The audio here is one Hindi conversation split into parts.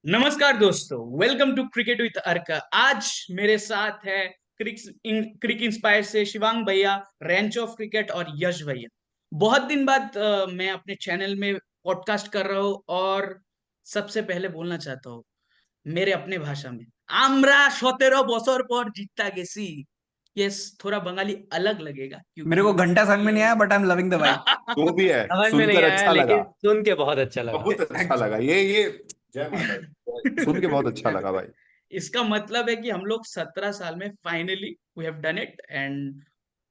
नमस्कार दोस्तों, वेलकम टू क्रिकेट विद अर्क। आज मेरे साथ है क्रिक इंस्पायर से शिवांग भैया, रेंच ऑफ क्रिकेट और यश भैया। बहुत दिन बाद मैं अपने चैनल में पॉडकास्ट कर रहा हूँ और सबसे पहले बोलना चाहता हूँ मेरे अपने भाषा में, আমরা 17 বছর পর জিততা গেছি। ये थोड़ा बंगाली अलग लगेगा मेरे क्योंकि को घंटा समझ में नहीं आया but I am loving the vibe. जो भी है समझ में नहीं सुनकर आया अच्छा लगा। लेकिन सुन के बहुत अच्छा लगा। बहुत अच्छा लगा ये जय माता दी। सुन के बहुत अच्छा लगा भाई। इसका मतलब है कि हम लोग 17 साल में finally we have done it and done.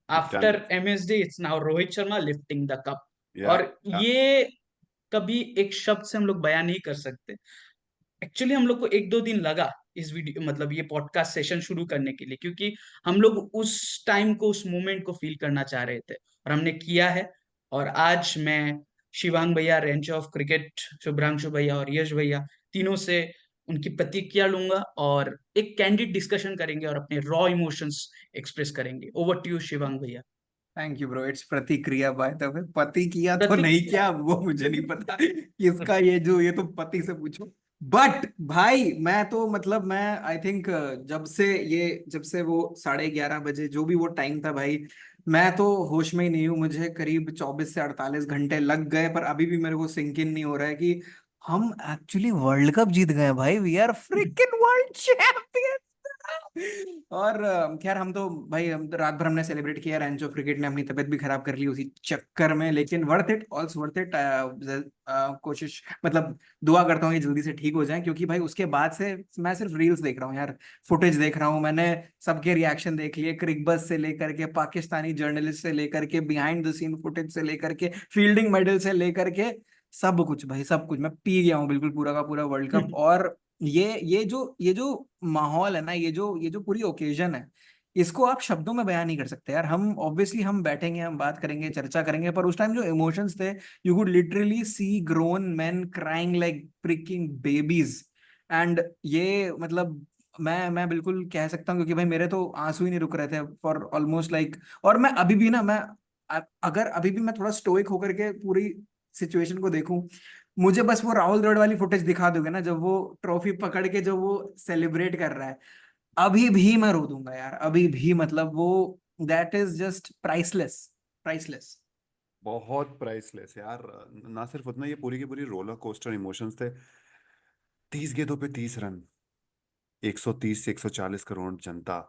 After MSD it's now Rohit Sharma lifting the cup. Yeah और या ये कभी एक शब्द से हम लोग बयान नहीं कर सकते। एक्चुअली हम लोग को एक दो दिन लगा इस वीडियो मतलब ये पॉडकास्ट सेशन शुरू करने के लिए, क्योंकि हम लोग उस टाइम को उस मोमेंट को फील करना चाह रहे थे और हमने किया है। और आज मैं शिवांग भैया, रेंच ऑफ क्रिकेट, शुभ्रांशु भैया और यश भैया, तीनों से उनकी प्रतिक्रिया लूंगा और एक कैंडिड डिस्कशन करेंगे और अपने रॉ इमोशंस एक्सप्रेस करेंगे। ओवर टू यू शिवांग भैया। Thank you bro. इट्स प्रतिक्रिया बाय द वे, पति किया तो नहीं प्रतिक्रिया। किया वो मुझे नहीं पता किसका ये तो पति से पूछो। बट भाई मैं तो मतलब मैं आई थिंक जब से वो 11:30 बजे जो भी वो टाइम था भाई, मैं तो होश में ही नहीं हूँ। मुझे करीब 24 से 48 घंटे लग गए पर अभी भी मेरे को सिंक इन नहीं हो रहा है कि हम एक्चुअली वर्ल्ड कप जीत गए भाई। We are freaking world champion. और खैर हम तो भाई हम तो रात भर हमने सेलिब्रेट किया। रेंचो क्रिकेट ने अपनी तबीयत भी खराब कर ली उसी चक्कर में, लेकिन वर्थ इट, ऑल्स वर्थ इट। कोशिश मतलब दुआ करता हूँ ये जल्दी से ठीक हो जाए, क्योंकि भाई उसके बाद से मैं सिर्फ रील्स देख रहा हूँ यार, फुटेज देख रहा हूँ। मैंने सबके रिएक्शन देख लिए, क्रिकबज से लेकर के पाकिस्तानी जर्नलिस्ट से लेकर के बिहाइंड द सीन फुटेज से लेकर के फील्डिंग मेडल से लेकर के सब कुछ भाई, सब कुछ मैं पी गया हूँ बिल्कुल पूरा का पूरा वर्ल्ड कप। और ये जो माहौल है ना, ये जो पूरी ओकेजन है, इसको आप शब्दों में बयान नहीं कर सकते यार। हम ऑब्वियसली हम बैठेंगे, हम बात करेंगे, चर्चा करेंगे, पर उस टाइम जो इमोशंस थे, you could literally see grown main crying like pricking babies. And ये मतलब मैं बिल्कुल कह सकता हूँ, क्योंकि भाई मेरे तो आंसू ही नहीं रुक रहे थे फॉर ऑलमोस्ट लाइक। और मैं अभी भी ना, अगर अभी भी मैं थोड़ा स्टोइक होकर के पूरी सिचुएशन को देखूं, मुझे बस वो राहुल द्रविड़ वाली फुटेज दिखा दोगे ना, जब वो ट्रॉफी पकड़ के जो वो सेलिब्रेट कर रहा है, अभी भी मैं रो दूंगा यार, अभी भी। मतलब वो that is just priceless, priceless. बहुत प्राइसलेस यार। ना सिर्फ उतना, ये पूरी की पूरी रोलर कोस्टर इमोशंस थे। 30 गेंदों पे 30 रन, 130 से 140 करोड़ जनता।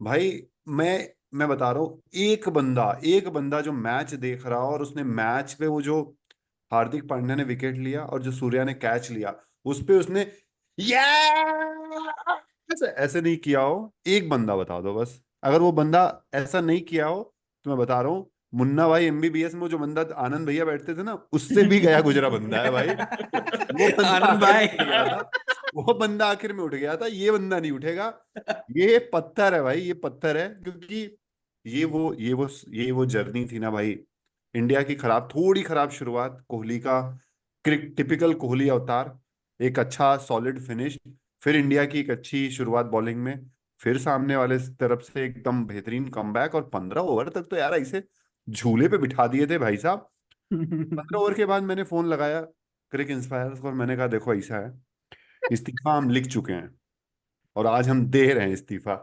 भाई मैं बता रहा हूँ, एक बंदा जो मैच देख रहा और उसने मैच पे वो जो हार्दिक पांड्या ने विकेट लिया और जो सूर्या ने कैच लिया, उस पे उसने ये ऐसे ऐसे नहीं किया हो। एक बंदा बता दो बस, अगर वो बंदा ऐसा नहीं किया हो तो मैं बता रहा हूँ, मुन्ना भाई एमबीबीएस में वो जो बंदा आनंद भैया बैठते थे ना, उससे भी गया गुजरा बंदा है भाई। वो बंदा आनंद आखिर भाई। में उठ गया था। वो बंदा आखिर में उठ गया था, ये बंदा नहीं उठेगा। ये पत्थर है भाई, ये पत्थर है, क्योंकि ये वो जर्नी थी ना भाई। इंडिया की थोड़ी खराब शुरुआत कोहली का, टिपिकल कोहली अवतार, एक अच्छा सॉलिड फिनिश, फिर इंडिया की एक अच्छी शुरुआत बॉलिंग में, फिर सामने वाले तरफ से एकदम बेहतरीन कमबैक, और 15 ओवर तक तो यार ऐसे झूले पे बिठा दिए थे भाई साहब। 15 ओवर के बाद मैंने फोन लगाया क्रिक इंस्पायर को और मैंने कहा देखो ऐसा है, इस्तीफा हम लिख चुके हैं और आज हम दे रहे हैं इस्तीफा।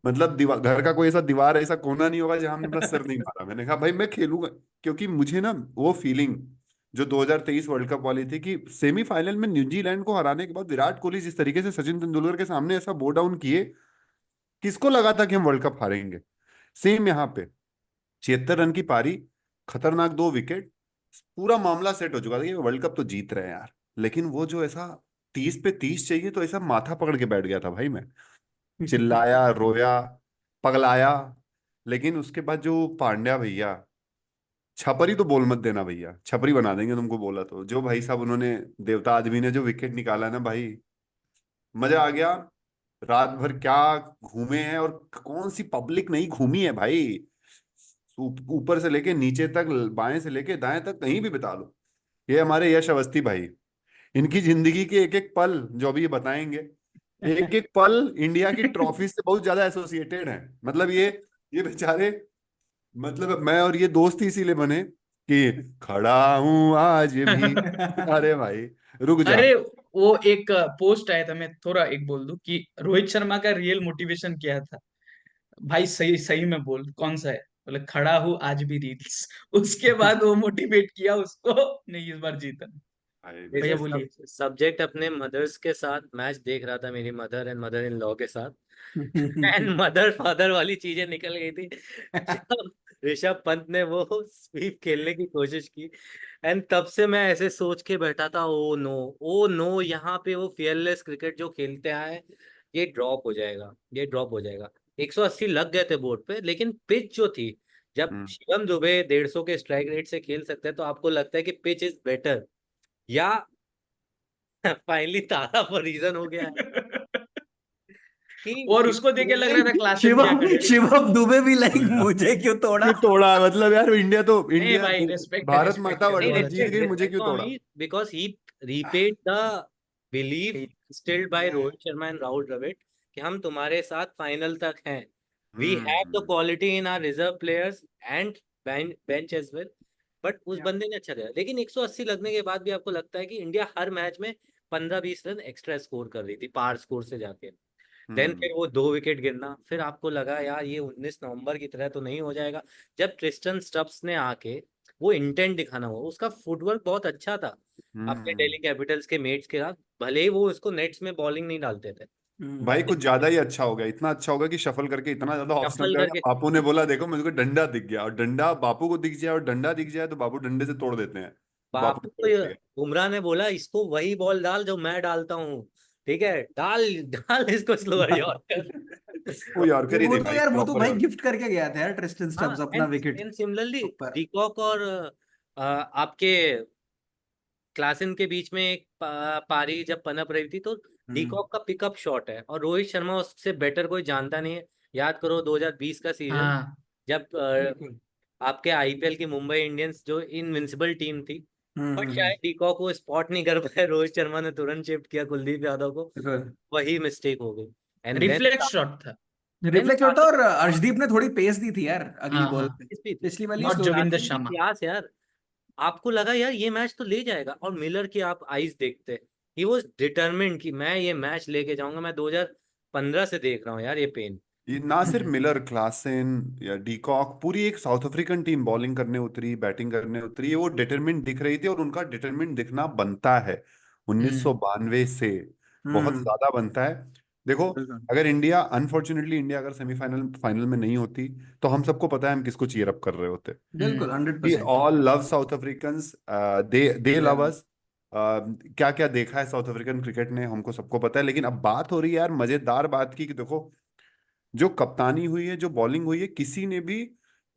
मतलब दीवार, घर का कोई ऐसा दीवार, ऐसा कोना नहीं होगा जहां हमने अपना सिर नहीं मारा। मैंने कहा भाई मैं खेलूंगा, क्योंकि मुझे ना वो फीलिंग जो 2023 वर्ल्ड कप वाली थी, कि सेमीफाइनल में न्यूजीलैंड को हराने के बाद विराट कोहली जिस तरीके से सचिन तेंदुलकर के सामने ऐसा बो डाउन किए, किसको लगा था कि हम वर्ल्ड कप हारेंगे। सेम यहाँ पे 76 रन की पारी, खतरनाक 2 विकेट, पूरा मामला सेट हो चुका था कि वर्ल्ड कप तो जीत रहे हैं यार। लेकिन वो जो ऐसा 30 पे 30 चाहिए, तो ऐसा माथा पकड़ के बैठ गया था भाई मैं, चिल्लाया, रोया, पगलाया। लेकिन उसके बाद जो पांड्या भैया, छपरी तो बोल मत देना भैया, छपरी बना देंगे तुमको बोला तो, जो भाई साहब उन्होंने, देवता आदमी ने जो विकेट निकाला ना भाई, मजा आ गया। रात भर क्या घूमे हैं, और कौन सी पब्लिक नहीं घूमी है भाई। ऊपर से लेके नीचे तक, बाएं से लेके दाएं तक, कहीं भी बिता लो। ये हमारे यश अवस्थी भाई, इनकी जिंदगी के एक एक पल जो अभी ये बताएंगे, एक एक पल इंडिया की ट्रॉफी से बहुत ज्यादा एसोसिएटेड है। मतलब ये बेचारे, मतलब मैं और ये दोस्त ही इसीलिए बने कि खड़ा हूं आज भी। अरे भाई रुक जा। अरे वो एक पोस्ट आया था, मैं थोड़ा एक बोल दूं कि रोहित शर्मा का रियल मोटिवेशन क्या था। भाई सही सही में बोल कौन सा है, बोले खड़ा हूँ आज भी रील्स। उसके बाद वो मोटिवेट किया उसको, नहीं इस बार जीता। भाई दिस भैया इज बोलिए। सब्जेक्ट अपने मदर्स के साथ मैच देख रहा था, मेरी mother and mother in law के साथ। एंड मदर फादर वाली चीजें निकल गई थी जब ऋषभ पंत ने वो स्वीप खेलने की कोशिश की। एंड तब से मैं ऐसे सोच के बैठा था, ओ नो, यहाँ पे वो फियरलेस क्रिकेट जो खेलते आए, ये ड्रॉप हो जाएगा, ये ड्रॉप हो जाएगा। 180 लग गए थे बोर्ड पे, लेकिन पिच जो थी, जब हम्म। शिवम दुबे 150 के स्ट्राइक रेट से खेल सकते हैं तो आपको लगता है कि पिच इज बेटर, या फाइनली तारा पर रीजन हो गया है कि और उसको देख के शिवम लग दुबे रहा था क्लासन क्या शिवम करेगा। शिवम दुबे भी लाइक मुझे क्यों तोड़ा। क्यों तोड़ा, मतलब यार इंडिया तो नहीं इंडिया भाई, रेस्पेक्ट है, भारत रेस्पेक्ट माता है, नहीं, वर्ल्ड कप बहुत जीत अच्छे। गई, मुझे respect क्यों for तोड़ा? me because he repaid the belief instilled by Rohit Sharma and Rahul Dravid कि हम तुम्हारे साथ फाइनल तक हैं। We have the hmm. quality in our reserve players and bench as well। But उस Yeah. बंदे ने अच्छा किया, लेकिन 180 लगने के बाद भी आपको लगता है कि इंडिया हर मैच में 15-20 रन एक्स्ट्रा स्कोर कर रही थी पार स्कोर से जाके। देन हम्म। फिर वो 2 विकेट गिरना, फिर आपको लगा यार ये 19 नवंबर की तरह तो नहीं हो जाएगा। जब ट्रिस्टन स्टब्स ने आके वो इंटेंट दिखाना हुआ, उसका फुटवर्क बहुत अच्छा था अपने हम्म। दिल्ली कैपिटल्स के मेट्स के साथ, भले ही वो उसको नेट्स में बॉलिंग नहीं डालते थे। भाई बट कुछ ज्यादा ही अच्छा हो गया, इतना अच्छा होगा कि शफल करके इतना ज्यादा ऑप्शनल सफल कर दिया। करके, बापू ने बोला देखो मुझे डंडा दिख गया, और डंडा बापू को दिख जाए और डंडा दिख जाए तो बापू डंडे से तोड़ देते हैं। बापू बापू ने को तोड़ दिया। बुमराह ने बोला इसको वही बॉल डाल जो मैं डालता हूँ, ठीक है, डाल डाल इसको स्लोअर यॉर्कर। वो यॉर्कर ही वो थी तो भाई, यार, वो तो प्रॉपर भाई यॉर्कर। गिफ्ट करके गया था यार ट्रिस्टन हाँ, स्टब्स अपना एंड विकेट एंड सिमिलरली ऊपर। डीकॉक और आपके क्लासन के बीच में एक पारी जब पनप रही थी, तो हम्म डीकॉक का पिकअप शॉट है और रोहित शर्मा उससे बेटर कोई जानता नहीं है। याद करो 2020 का सीजन, हाँ जब बिल्कुल। आपके आईपीएल की मुंबई इंडियंस जो इनविंसिबल टीम थी, बट हम्म। शायद डीकॉक को स्पॉट नहीं कर पाए, रोहित शर्मा ने तुरंत शिफ्ट किया कुलदीप यादव को, बिल्कुल। वही मिस्टेक हो गई। एंड रिफ्लेक्स शॉट था। देन रिफ्लेक्ट होता, और अर्शदीप ने थोड़ी पेस दी थी यार अगली हाँ बॉल हाँ, पे। पिछली वाली नॉट स्लो दी जोगिंदर थी। शर्मा। प्यास यार, आपको लगा यार ये मैच तो ले जाएगा, और मिलर की आप आइज देखते, ही वाज डिटरमिन्ड कि मैं ये मैच लेके जाऊंगा। मैं 2015 से देख रहा हूँ यार ये पेन। ये ना सिर्फ मिलर, क्लासन या डीकॉक, पूरी एक साउथ अफ्रीकन टीम बॉलिंग करने उतरी, बैटिंग करने उतरी, वो डिटरमिन्ड दिख रही थी, और उनका डिटरमिन्ड दिखना बनता है हम्म 1992 से, बहुत हम्म। ज्यादा बनता है। देखो, बिल्कुल अगर इंडिया, अनफॉर्चुनेटली इंडिया अगर सेमीफाइनल फाइनल में नहीं होती, तो हम सबको पता है हम किसको चीयर अप कर रहे होते। बिल्कुल hmm. We 100%। All love South Africans, they love Yeah. Us. क्या क्या देखा है साउथ अफ्रीकन क्रिकेट ने हमको सबको पता है, लेकिन अब बात हो रही है यार मजेदार बात की, कि देखो जो कप्तानी हुई है, जो बॉलिंग हुई है, किसी ने भी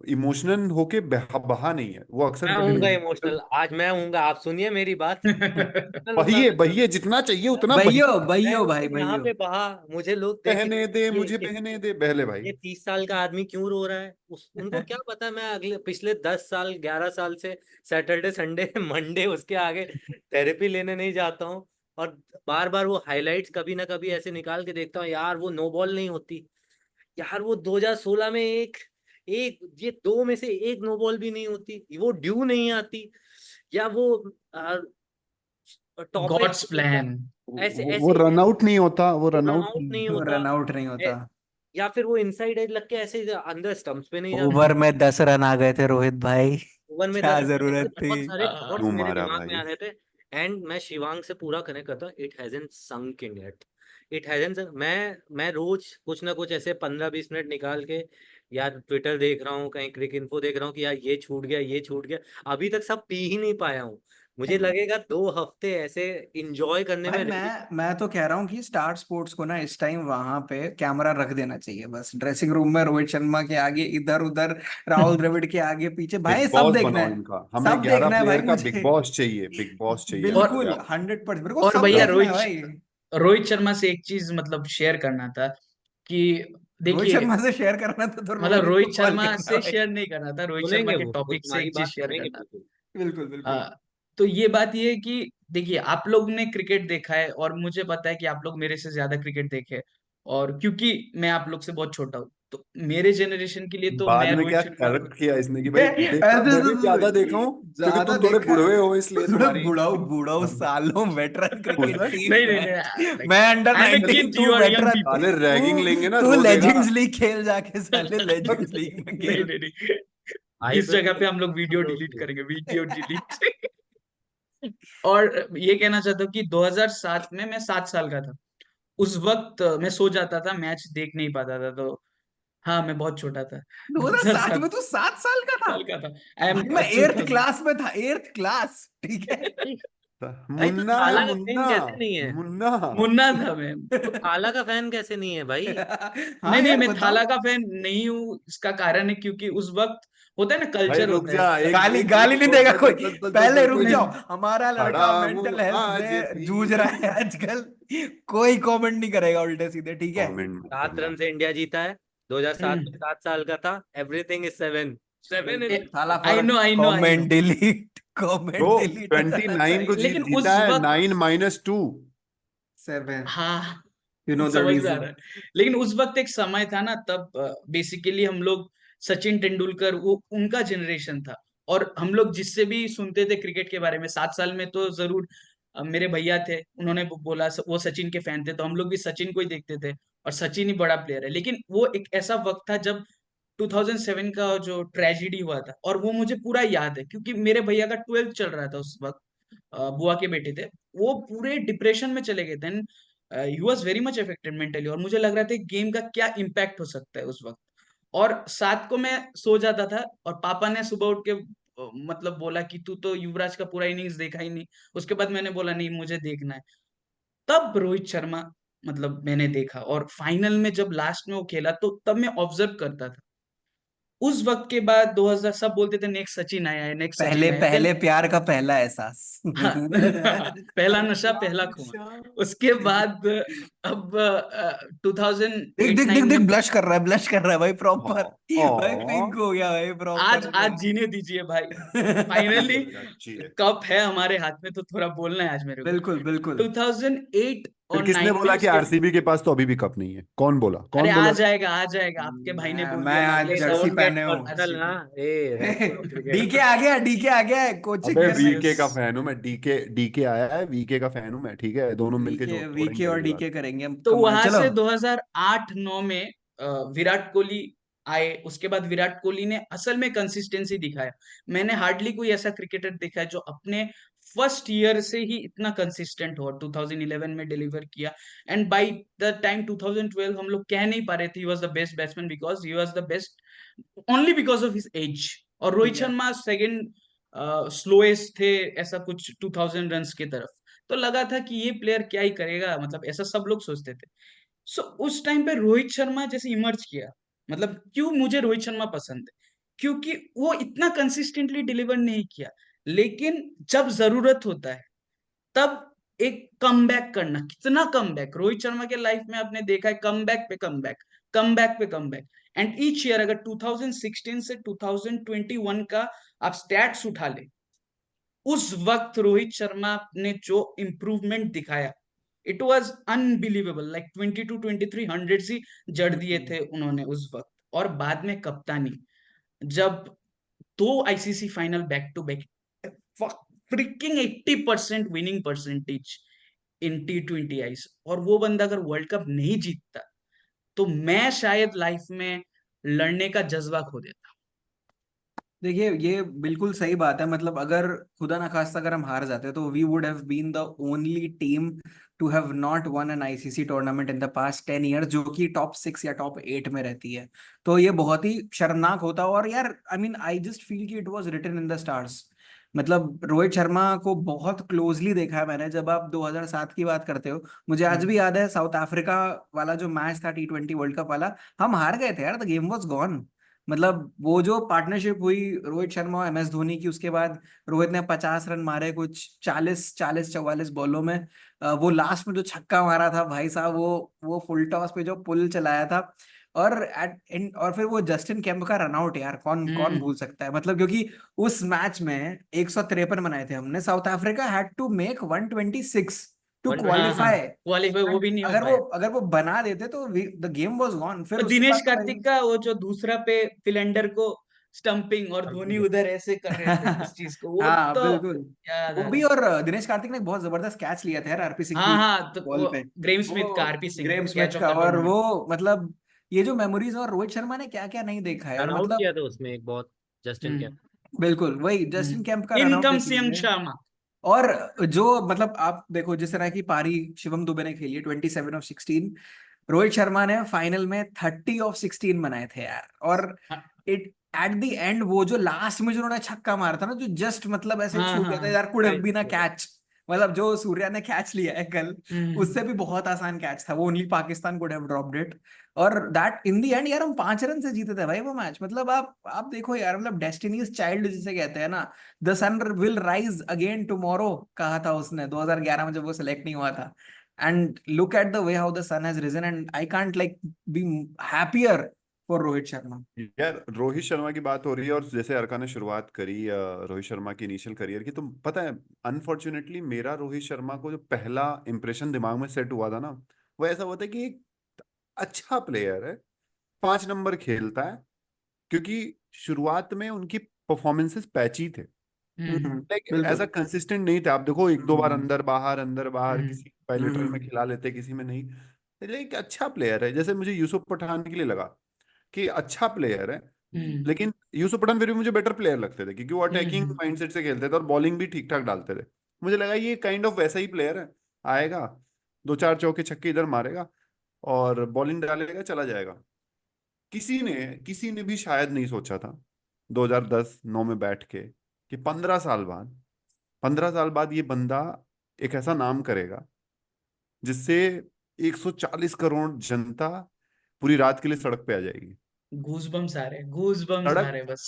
इमोशनल होके बहा नहीं है, वो अक्सर मैं कभी हूंगा लॉजिकल। इमोशनल, आज मैं हूंगा, आप सुनिए मेरी बात। इमोशनल हूंगा बहिए मैं। बहिए, जितना चाहिए उतना बहियो बहिए। बहियो भाई मैं यहाँ बहियो। पे बहा, मुझे लोग देख बहने दे, के मुझे ये बहने दे, बहले भाई। ये 30 साल का आदमी क्यों रो रहा है, उनको क्या पता मैं अगले पिछले 10 साल 11 साल से सैटरडे संडे मंडे उसके आगे थेरेपी लेने नहीं जाता हूँ। और बार बार वो हाइलाइट्स कभी ना कभी ऐसे निकाल के देखता हूँ, यार वो नो बॉल नहीं होती, यार वो 2016 में एक एक ये दो में से एक नो बॉल भी नहीं होती, वो ड्यू नहीं आती, या वो टॉप एज गॉड्स प्लान। ऐसे वो ऐसे रन आउट नहीं होता, वो वो रन रन आउट आउट नहीं नहीं। होता, रन आउट नहीं होता। या फिर वो इनसाइड एज लग के ऐसे अंदर स्टंप्स पे नहीं जाता। ओवर में 10 रन आ गए थे रोहित भाई। ओवर में क्या 10 रन, ऐसे जरूरत थी। बहुत सारे थॉट्स क्यों मेरे मारा दिमाग में भाई? आ रहे थे। एंड मैं शिवांग से पूरा कनेक्ट करता हूँ, it hasn't sunk in yet, it hasn't. मैं रोज कुछ ना कुछ ऐसे 15-20 मिनट निकाल के यार ट्विटर देख रहा हूँ, कहीं क्रिक इन्फो देख रहा हूँ कि यार ये छूट गया, ये छूट गया, अभी तक सब पी ही नहीं पाया हूँ। मुझे लगेगा 2 हफ्ते ऐसे इंजॉय करने भाई में रहेंगे। मैं तो कह रहा हूँ कि स्टार स्पोर्ट्स को ना इस टाइम वहां पे कैमरा रख देना चाहिए, बस ड्रेसिंग रूम में रोहित शर्मा के आगे, इधर उधर राहुल द्रविड़ के आगे पीछे, भाई बिग सब बॉस देखना बनाओ है। इनका, हमें सब 11 देखना है भाई प्लेयर का बिग मुझे। बॉस चाहिए, बिग बॉस चाहिए हमें और बिल्कुल 11। 100%, मेरे को और सब भैया देखना है भाई। रोहित शर्मा से एक चीज मतलब शेयर करना था कि रोहित देखिए, शर्मा से शेयर करना तो मतलब रोहित को रोहित कॉल शर्मा करना से भाई। शेयर नहीं करना था, रोहित शर्मा सुनेंगे के वो टॉपिक से तुम्हारी एक चीज बात शेयर सुनेंगे करना बिल्कुल। बिल्कुल था। बिल्कुल। तो ये बात ये है कि देखिए, आप लोग ने क्रिकेट देखा है और मुझे पता है कि आप लोग मेरे से ज्यादा क्रिकेट देखे, और क्योंकि मैं आप लोग से बहुत छोटा हूँ, तो मेरे जनरेशन के लिए तो बाद मैं में रोहित क्या शर्मा को करेक्ट किया इसने कि भाई देखा, ऐसे मैं तो भी ज्यादा देखा हूँ क्योंकि ज्यादा तुम थोड़े देखा बुढ़वे है, हो इसलिए थोड़ा तुम्हारी बुढ़ाऊ बुढ़ाऊ सालों वेटरन क्रिकेट उस- टीम नहीं नहीं में। नहीं, मैं under I am a 19, kid, तू you are young veteran, people. साले रैगिंग लेंगे ना तू रो देगा। लेजेंड्स लीग खेल जाके, साले लेजेंड्स लीग में नहीं खेल। नहीं नहीं, इस आईपीएल जगह पे हम लोग वीडियो डिलीट करेंगे, वीडियो डिलीट। और ये कहना चाहता हूँ कि 2007 में मैं 7 साल का था। उस वक्त मैं सो जाता था, मैच देख नहीं पाता था, तो हाँ मैं बहुत छोटा था। 2007 में 2007 तू 7 साल का था? साल का था। आई एम भाई मैं 8th 2000। क्लास में था, 8th क्लास, ठीक है। भाई तू मुन्ना है थाला का मुन्ना, फैन कैसे नहीं है? मुन्ना। मुन्ना था मैं। तू थाला का फैन कैसे नहीं है भाई? हाँ नहीं नहीं, यार मैं बताओ। थाला का फैन नहीं हूँ, इसका कारण है क्योंकि उस वक्त होता है ना, भाई कल्चर रुक होता जा, है। एक गाली एक गाली नहीं देगा कोई, पहले रुक नहीं जाओ। नहीं हमारा खड़ा लड़का हूँ मेंटल हेल्थ आज में भी। जूझ रहा है आजकल, कोई कमेंट नहीं करेगा उल्टे सीधे, ठीक है। कमेंट मत 7 करना। रन से इंडिया जीता है 2007 में, हम्म। 7 साल का था। एवरीथिंग इज 7 7 बिल्कुल in. Thala I for no I know I know. Comment delete, bro comment delete हो जाना 29 को चाहिए। लेकिन जीता उस है, वक्त 9 - 2। 7, हाँ, यू नो द समझ में आ रीजन। रहा है। लेकिन उस वक्त एक समय था ना, तब बेसिकली हम लोग सचिन तेंदुलकर, वो उनका जनरेशन था। और हम लोग जिससे भी सुनते थे क्रिकेट के बारे में 7 साल में, तो जरूर मेरे भैया थे, उन्होंने बोला वो सचिन के फैन थे, तो हम लोग भी सचिन को ही देखते थे, और सचिन ही बड़ा प्लेयर है। लेकिन वो एक ऐसा वक्त था जब 2007 का जो ट्रेजिडी हुआ था, और वो मुझे पूरा याद है क्योंकि मेरे भैया का 12th चल रहा था उस वक्त। बुआ के बेटे थे, वो पूरे डिप्रेशन में चले गए थे। He was very much affected mentally, और मुझे लग रहा था गेम का क्या इम्पैक्ट हो सकता है उस वक्त। और 7 को मैं सो जाता था, और पापा ने सुबह उठ के मतलब बोला कि तू तो युवराज का पूरा इनिंग्स देखा ही नहीं। उसके बाद मैंने बोला नहीं, मुझे देखना है। तब रोहित शर्मा मतलब मैंने देखा, और फाइनल में जब लास्ट में वो खेला, तो तब मैं ऑब्जर्व करता था। उस वक्त के बाद 2000 सब बोलते थे नेक्स्ट सचिन आया है, नेक्स्ट पहले सचिन आया है। पहले प्यार का पहला एहसास। हाँ, पहला नशा पहला खून। उसके बाद अब 2008 देख देख देख 9 देख, में ब्लश कर रहा है, ब्लश कर रहा है भाई, प्रॉपर भाई ओ पिंक हो गया भाई, आज प्रॉपर आज जीने दीजिए भाई। फाइनली अच्छी है। कप है हमारे हाथ में, तो थोड़ा बोलना है आज मेरे को। बिल्कुल बिल्कुल। 2008 फिर और किसने 9 में बोला कि उसके, आरसीबी के पास तो अभी भी कप नहीं है? कौन बोला, अरे कौन आ बोला? जाएगा आ जाएगा, आपके भाई ने बोल मैं दिया ना आज कि जर्सी डोंट गेट पहने हूँ। पर्सनल ना। ए रेस्पेक्ट डीके क्रिकेट। आ गया, डीके आ गया है, कोचिंग अबे कर रहे वीके का यस। फैन हूँ मैं, डीके डीके आया है, वीके का फैन हूँ मैं, ठीक है, दोनों मिलके वीके जोड़ेंगे वीके और अगली बार। डीके करेंगे हम तो कमाल, वहां चलो। से 2008-9 में विराट कोहली आए। उसके बाद विराट कोहली ने असल में कंसिस्टेंसी दिखाया। मैंने हार्डली कोई ऐसा क्रिकेटर देखा है जो अपने फर्स्ट ईयर से ही इतना कंसिस्टेंट हो। 2011 में डिलीवर किया, एंड बाय द टाइम 2012 हम लोग कह नहीं पा रहे थे ही was the best batsman, because he was the best only because of his age. और रोहित या शर्मा सेकंड स्लोएस्ट थे, ऐसा कुछ 2000 रन की तरफ। तो लगा था कि ये प्लेयर क्या ही करेगा, मतलब ऐसा सब लोग सोचते थे। सो उस टाइम पे रोहित शर्मा जैसे इमर्ज किया। मतलब क्यों मुझे रोहित शर्मा पसंद है, क्योंकि वो इतना कंसिस्टेंटली डिलीवर नहीं किया, लेकिन जब जरूरत होता है तब एक कमबैक करना। कितना कमबैक रोहित शर्मा के लाइफ में आपने देखा है, कमबैक पे कमबैक, कमबैक पे कमबैक। एंड ईच ईयर अगर 2016 से 2021 का आप स्टैट्स उठा ले, उस वक्त रोहित शर्मा ने जो इम्प्रूवमेंट दिखाया, इट वॉज अनबिलीवेबल। लाइक 22-23 ही जड़ दिए थे उन्होंने उस वक्त। और बाद में कप्तानी, जब 2 ICC final back to back, freaking 80% winning percentage in T20 आईस, और वो बंदा अगर वर्ल्ड कप नहीं जीतता, तो मैं शायद लाइफ में लड़ने का जज्बा खो देता। देखिए, ये बिल्कुल सही बात है। मतलब अगर खुदा ना खास्ता अगर हम हार जाते तो we would have been the only team to have not won an ICC tournament in the past 10 year, जो कि टॉप 6 या टॉप 8 में रहती है। तो ये बहुत ही शर्मनाक होता। और यार I mean I just feel कि it was written in the stars. मतलब रोहित शर्मा को बहुत क्लोजली देखा है मैंने। जब आप 2007 की बात करते हो, मुझे आज भी याद है साउथ अफ्रीका वाला जो मैच था, T20 वर्ल्ड कप वाला, हम हार गए थे यार, द गेम वाज गॉन। मतलब वो जो पार्टनरशिप हुई रोहित शर्मा और MS धोनी की, उसके बाद रोहित ने 50 रन मारे कुछ 44 बॉलों में। वो लास्ट में जो छक्का मारा था भाई साहब, वो फुल टॉस पे जो पुल चलाया था। और फिर वो जस्टिन केम्प का रनआउट, यार कौन कौन हम्म। भूल सकता है। मतलब क्योंकि उस मैच में 153 बनाए थे हमने, South Africa had to make 126। To 120 qualify. Qualify वो भी नहीं हो पाया। अगर वो बना देते तो द गेम वाज गॉन। फिर और उसके दिनेश बाद तो कार्तिक का वो जो दूसरा पे फिलेंडर को स्टंपिंग और धोनी उधर ऐसे कर रहे थे उस चीज को, वो हाँ तो बिल्कुल, याद वो आ भी। रहा है। और दिनेश कार्तिक ने बहुत जबरदस्त कैच लिया था यार आरपी सिंह हाँ की हाँ, तो बॉल वो पे। ग्रेम स्मिथ का, वो RP Singh Graeme catch Smith of का, द और टूर्नामेंट। वो मतलब ये जो मेमोरीज, और रोहित शर्मा ने क्या क्या नहीं देखा यार, रन आउट मतलब किया था उसमें एक बहुत, जस्टिन के। बिल्कुल वही जस्टिन कैंप का रन इन आउट कम देख सीएम लीजिए। शर्मा। और जो मतलब आप देखो जिस तरह की पारी शिवम दुबे ने खेली है 27 ऑफ 16, रोहित शर्मा ने फाइनल में 30 ऑफ 16 बनाए थे यार। और हाँ इट एट द एंड वो जो लास्ट में जो उन्होंने छक्का मारा था ना, जो जस्ट मतलब ऐसे हाँ छू गया था हाँ। यार, could have Right. Been a catch. मतलब जो सूर्या ने कैच लिया है कल, उससे भी बहुत आसान कैच था वो, only Pakistan could have dropped it. और दैट इन द एंड यार हम 5 रन से जीते थे भाई वो मैच। मतलब आप देखो यार, मतलब डेस्टिनीज चाइल्ड जिसे कहते हैं ना, the sun will rise again tomorrow कहा था उसने 2011 में जब वो सिलेक्ट नहीं हुआ था। And look at the way how the sun has risen, and I can't like be happier for Rohit Sharma. यार रोहित शर्मा की बात हो रही है, और जैसे अर्का ने शुरुआत करी रोहित शर्मा की इनिशियल करियर की, तो पता है अनफॉर्चुनेटली मेरा रोहित शर्मा को जो पहला इंप्रेशन दिमाग में सेट हुआ था ना, वो ऐसा हुआ था कि एक अच्छा प्लेयर है, 5 नंबर खेलता है। क्योंकि शुरुआत में उनकी परफॉर्मेंसेस पैची थे, लाइक ऐसा बिल्कुल। कंसिस्टेंट नहीं था। आप देखो एक दो बार हम्म, अंदर बाहर, किसी बायलेटरल में हम्म, खिला लेते, किसी में नहीं। लेकिन अच्छा प्लेयर है, जैसे मुझे यूसुफ पठान के लिए लगा कि अच्छा प्लेयर है। लेकिन यूसुफ पठान फिर भी मुझे बेटर प्लेयर लगते थे, क्योंकि वो अटैकिंग माइंडसेट से खेलते थे और बॉलिंग भी ठीक ठाक डालते थे। मुझे लगा ये काइंड ऑफ वैसा ही प्लेयर है, आएगा 2 4 चौके छक्के इधर मारेगा और बॉलिंग डालेगा, चला जाएगा। किसी ने भी शायद नहीं सोचा था 2010-9 में बैठ के कि 15 साल बाद ये बंदा एक ऐसा नाम करेगा जिससे 140 करोड़ जनता पूरी रात के लिए सड़क पे आ जाएगी। गूजबम्स आ रहे, गूजबम्स आ सड़क रहे बस।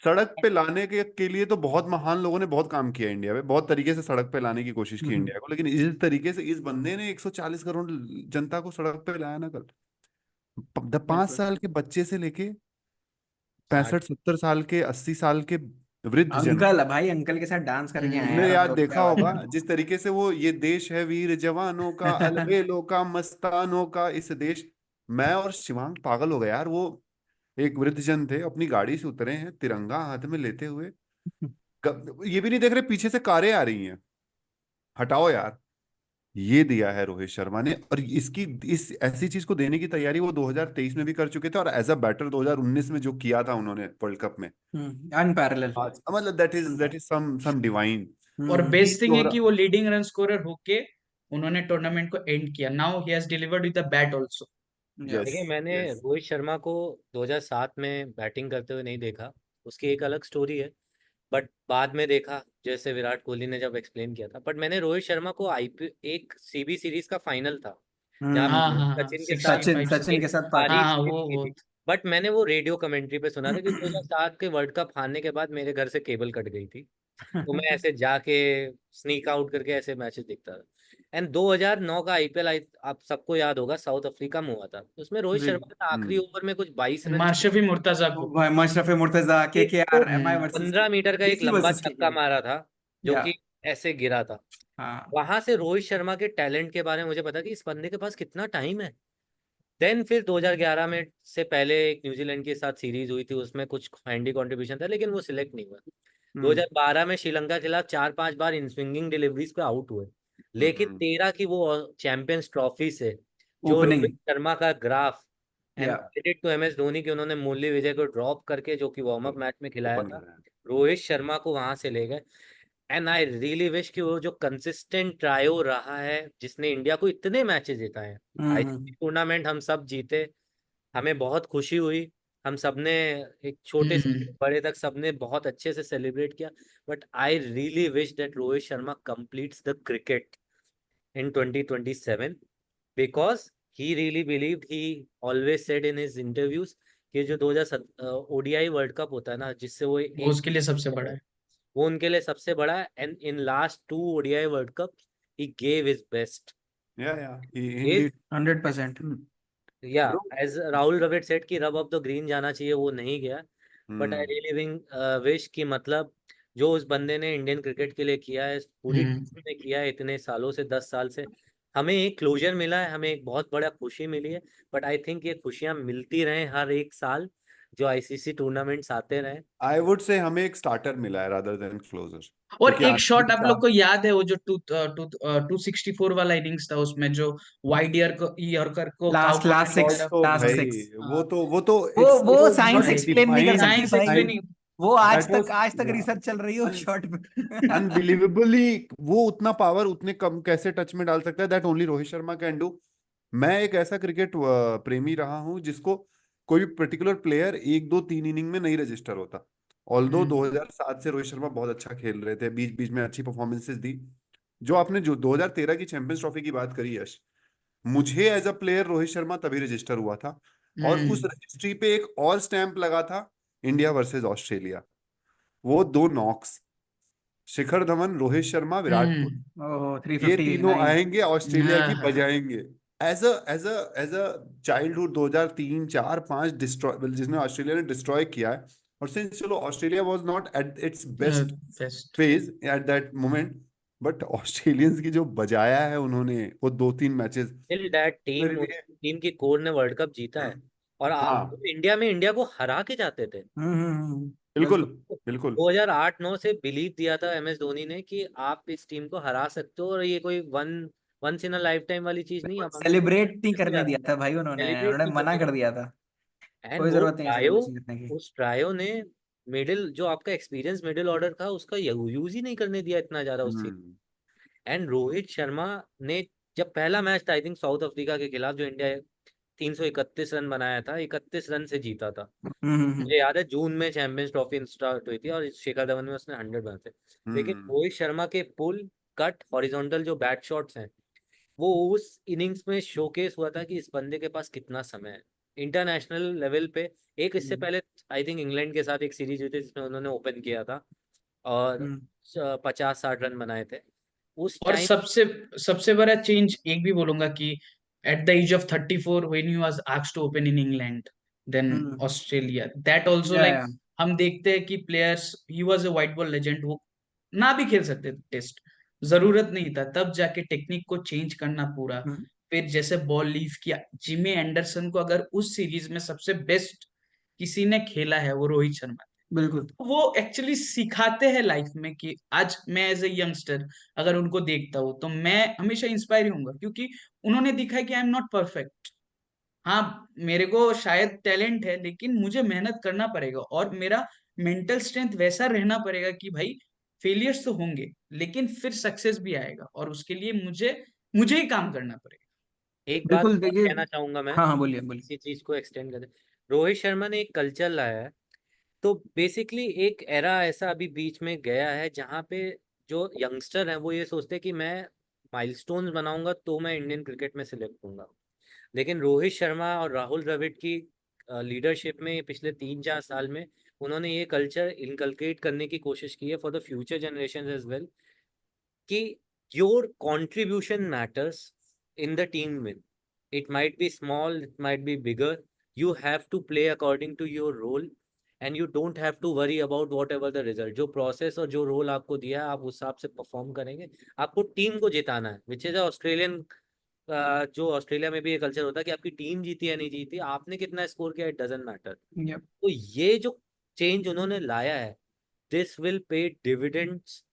सड़क पे लाने के लिए तो बहुत महान लोगों ने बहुत काम किया इंडिया में, बहुत तरीके से सड़क पे लाने की कोशिश की हम्म, इंडिया को, लेकिन इस तरीके से इस बंदे ने 140 करोड़ जनता को सड़क पे लाया ना कल। 5 साल के बच्चे से लेके 60। 65 70 साल के 80 साल के वृद्ध जन। अंकल भाई, अंकल के साथ डांस करके आए तुमने यार हम याद लोग, देखा क्या बात होगा है। जिस तरीके से वो, ये देश है वीर जवानों का, अलबेलों का, मस्तानों का, इस देश। मैं और शिवांग पागल हो गए यार। वो एक वृद्ध जन थे, अपनी गाड़ी से उतरे हैं तिरंगा हाथ में लेते हुए। ये भी नहीं देख रहे पीछे से कारें आ रही हैं, हटाओ यार। ये दिया है रोहित शर्मा ने, और इसकी इस ऐसी चीज को देने की तैयारी वो 2023 में भी कर चुके थे, और एज अ बैटर 2019 में जो किया था उन्होंने वर्ल्ड कप में, अनपैरेलल। आज मतलब दैट इज सम डिवाइन। और हम्म, बेस्ट थिंग है कि वो लीडिंग रन स्कोरर होके उन्होंने टूर्नामेंट को एंड किया। Now he has delivered with the bat also. Yes, देखिए, मैंने यस। रोहित शर्मा को 2007 में बैटिंग करते हुए नहीं देखा, उसकी एक अलग स्टोरी है। बट बाद में देखा, जैसे विराट कोहली ने जब एक्सप्लेन किया था। बट मैंने रोहित शर्मा को आईपीएल, एक सीबी सीरीज का फाइनल था जहाँ हाँ पे हाँ हाँ, सचिन के साथ सचिन 65 सचिन एक के साथ हाँ पारी। पारी हाँ, स्पिन की वो थी। बट मैंने वो रेडियो कमेंट्री पे सुना था कि 2007 के वर्ल्ड कप हारने के बाद मेरे घर से केबल कट गई थी, तो मैं ऐसे जाके स्नीक आउट करके ऐसे मैचेस देखता था। एंड 2009 का आईपीएल, आप सबको याद होगा, साउथ अफ्रीका में हुआ था। उसमें रोहित जी। शर्मा ने आखिरी हम्म। ओवर में कुछ 22 रन चाहिए, माशरफी मुर्तजा को। भाई मशरफे मुर्तजा केकेआर एमआई हम्म, वर्सेस 15 मीटर का एक डीसी लंबा वर्सेस छक्का केकेआर। मारा था जो या कि ऐसे गिरा था। हाँ। वहां से रोहित शर्मा के टैलेंट के बारे में मुझे पता कि इस बंदे के पास कितना टाइम है। देन फिर 2011 में से पहले एक न्यूजीलैंड के साथ सीरीज हुई थी, उसमें कुछ हैंडी कंट्रीब्यूशन था, लेकिन वो सिलेक्ट नहीं हुआ। हम्म 2012 में श्रीलंका के खिलाफ 4 5 बार इन स्विंगिंग डिलीवरीज पे आउट हुए। लेकिन हम्म। 13 की वो चैंपियंस ट्रॉफी से जो ओपनिंग। रोहित शर्मा का graph, yeah and credit to MS Dhoni की, उन्होंने मुरली विजय को ड्रॉप करके जो कि वार्म अप मैच में खिलाया ओपन था, करा है। रोहित शर्मा को वहां से ले गए। एंड आई रियली विश कि वो जो कंसिस्टेंट ट्रायो रहा है, जिसने इंडिया को इतने मैचेस जिताए हैं, आईसीसी टूर्नामेंट हम सब जीते, हमें बहुत खुशी हुई। हम सबने, एक छोटे से हम्म। बड़े तक सबने बहुत अच्छे से सेलिब्रेट किया। But I really wish that Rohit Sharma completes the cricket in 2027, because he really believed, he always said in his interviews कि जो 2007 ओडीआई वर्ल्ड कप होता है ना, जिससे वो वो एक, उसके लिए सबसे बड़ा है। वो उनके लिए सबसे बड़ा है। And in last 2 ODI world cup ही gave his best. Yeah gave, indeed 100%। Yeah bro. As Rahul Dravid said कि रब ऑफ द ग्रीन जाना चाहिए, वो नहीं गया। बट आई रियली विश कि मतलब जो उस बंदे ने इंडियन क्रिकेट के लिए किया है, पूरी हम्म टीम ने किया है इतने सालों से, 10 साल से, हमें एक क्लोजर मिला है, हमें एक बहुत बड़ा खुशी मिली है। बट आई थिंक ये खुशियां मिलती रहे हर एक साल, जो आईसीसी टूर्नामेंट्स आते रहे। आई वुड से हमें एक स्टार्टर मिला है रादर देन क्लोजर, और क्योंकि एक आखिरी शॉट आप लोग चार। को याद है वो जो 264 वाला इनिंग्स था, उसमें जो वाइड यॉर्कर को काउ लास्ट पॉइंट लास्ट की शॉट सिक्स तरफ। तो लास्ट भाई, सिक्स वो तो वो इट साइंस वाज एक्सप्लेन नहीं कर डिफाइंड, सकती साइंस भाई। एक्सप्लेन नहीं। वो दैट वाज आज तक रिसर्च चल रही है उस शॉट पे। अनबिलीवेबली। वो उतना पावर उतने कम कैसे टच में डाल सकता है, that only Rohit Sharma can do. मैं एक ऐसा क्रिकेट प्रेमी रहा हूं जिसको कोई पर्टिकुलर प्लेयर एक दो तीन इनिंग में नहीं रजिस्टर होता। ऑल्दो हम्म 2007 से रोहित शर्मा बहुत अच्छा खेल रहे थे, बीच बीच में अच्छी परफॉर्मेंसेस दी। जो आपने जो 2013 की चैंपियंस ट्रॉफी की बात करी यश, मुझे as a player Rohit Sharma तभी रजिस्टर हुआ था। और उस हम्म रजिस्ट्री पे एक और स्टैंप लगा था, इंडिया वर्सेस ऑस्ट्रेलिया। वो दो नॉक्स, शिखर धवन, रोहित शर्मा, विराट कोहली, ओह ये 359। तीनों आएंगे ऑस्ट्रेलिया की हाँ बजाएंगे। एज अ चाइल्डहुड 2003 4 5 डिस्ट्रॉय, जिसमें ऑस्ट्रेलिया ने डिस्ट्रॉय किया है। और सिंस चलो Australia was not at its best best. Phase at that moment, but Australians की जो बजाया है उन्होंने वो दो तीन मैचेस टिल दैट मेरे टीम, उस लिए। टीम की कोर ने वर्ल्ड कप जीता है। और आप हाँ इंडिया में इंडिया को हरा के जाते थे। बिल्कुल बिल्कुल। बिल्कुल। 2008-9 से बिलीव दिया था एमएस धोनी ने कि आप इस टीम को हरा सकते हो, और ये कोई once in a lifetime वाली चीज नहीं, अब हम सेलिब्रेट नहीं हो करने जाते, दिया था भाई, उन्होंने सेलिब्रेट उन्होंने नहीं मना करने कर देते। दिया था। एंड कोई वो जरूरत नहीं है ट्रायो, सेलिब्रेशन करने की। उस ट्रायो ने मिडिल, जो आपका एक्सपीरियंस मिडिल ऑर्डर था, उसका यूज ही नहीं करने दिया इतना ज्यादा उस series. Hmm and Rohit Sharma ने जब पहला मैच था आई थिंक साउथ अफ्रीका के खिलाफ, जो इंडिया 331 रन बनाया था, 31 रन से जीता था। हम्म। मुझे याद है जून में चैंपियंस ट्रॉफी स्टार्ट हुई थी और शिखर धवन में उसने 100 बनाए थे। लेकिन हम्म रोहित शर्मा के पुल, कट, हॉरिजॉन्टल जो बैट शॉट्स हैं, वो उस इनिंग्स में शोकेस हुआ था कि इस बंदे के पास कितना समय है इंटरनेशनल लेवल पे। एक इससे पहले आई थिंक इंग्लैंड के साथ एक सीरीज हुई थी जिसमें उन्होंने ओपन किया था और हम्म। 50-60 रन बनाए थे उस और टाइम। सबसे सबसे बड़ा चेंज एक भी बोलूंगा कि at the age of 34 when he was asked to open in England then hmm. Australia, that also like yeah हम देखते हैं कि players, he was a white ball legend, वो ना भी खेल सकते थे टेस्ट, जरूरत नहीं था, तब जाके टेक्निक को चेंज करना पूरा। फिर जैसे बॉल लीव किया जिमी एंडरसन को, अगर उस सीरीज में सबसे बेस्ट किसी ने खेला है वो रोहित शर्मा। बिल्कुल वो एक्चुअली सिखाते हैं लाइफ में कि आज मैं एज ए यंगस्टर अगर उनको देखता हूँ तो मैं हमेशा इंस्पायर होऊंगा, क्योंकि उन्होंने दिखाया कि आई एम नॉट परफेक्ट। हाँ, मेरे को शायद टैलेंट है लेकिन मुझे मेहनत करना पड़ेगा और मेरा मेंटल स्ट्रेंथ वैसा रहना पड़ेगा कि भाई फेलियर्स तो होंगे लेकिन फिर सक्सेस भी आएगा, और उसके लिए मुझे मुझे ही काम करना पड़ेगा। एक बात बिल्कुल। और देखिए, कहना चाहूंगा मैं, हाँ हाँ, बोलिए बोलिए। इसी चीज को एक्सटेंड कर, रोहित शर्मा ने एक कल्चर लाया है। तो बेसिकली एक एरा ऐसा अभी बीच में गया है जहाँ पे जो यंगस्टर हैं वो ये सोचते हैं कि मैं माइलस्टोन्स बनाऊंगा तो मैं इंडियन क्रिकेट में सिलेक्ट होऊंगा। लेकिन रोहित शर्मा और राहुल द्रविड़ की लीडरशिप में पिछले 3-4 साल में उन्होंने ये कल्चर इनकलकेट करने की कोशिश की है for the future generation as well, कि your contribution matters in the team win. It might be small, it might be bigger. You have to play according to your role and you don't have to worry about whatever the result. जो प्रोसेस और जो रोल आपको दिया है आप उस हिसाब से परफॉर्म करेंगे। आपको टीम को जिताना है, विच इज ऑस्ट्रेलियन, जो ऑस्ट्रेलिया में भी ये कल्चर होता है कि आपकी टीम जीती या नहीं जीती, आपने कितना स्कोर किया, इट डजेंट मैटर। Yep. तो ये जो चेंज उन्होंने लाया है, this will pay dividends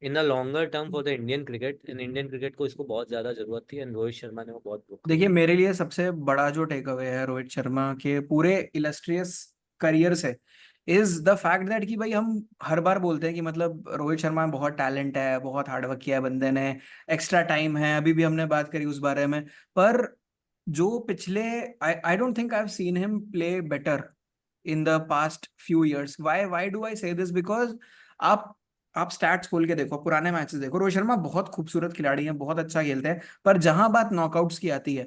in the longer term for the Indian cricket. In Indian cricket को इसको बहुत ज्यादा जरूरत थी एंड रोहित शर्मा ने वो बहुत बुक देखिए, मेरे लिए सबसे बड़ा जो टेक अवे है रोहित शर्मा के पूरे इलस्ट्रियस करियर से इज द फैक्ट दैट कि भाई हम हर बार बोलते हैं कि मतलब रोहित शर्मा में बहुत टैलेंट है, बहुत हार्डवर्क किया है बंदे ने, एक्स्ट्रा टाइम है, अभी भी हमने बात करी उस बारे में। पर जो पिछले, I don't think I have seen him play better in the past few years. Why do I से दिस? बिकॉज आप आप स्टैट्स खोल के देखो, पुराने मैचेस देखो, रोहित शर्मा बहुत खूबसूरत खिलाड़ी हैं, बहुत अच्छा खेलते हैं, पर जहां बात नॉकआउट्स की आती है,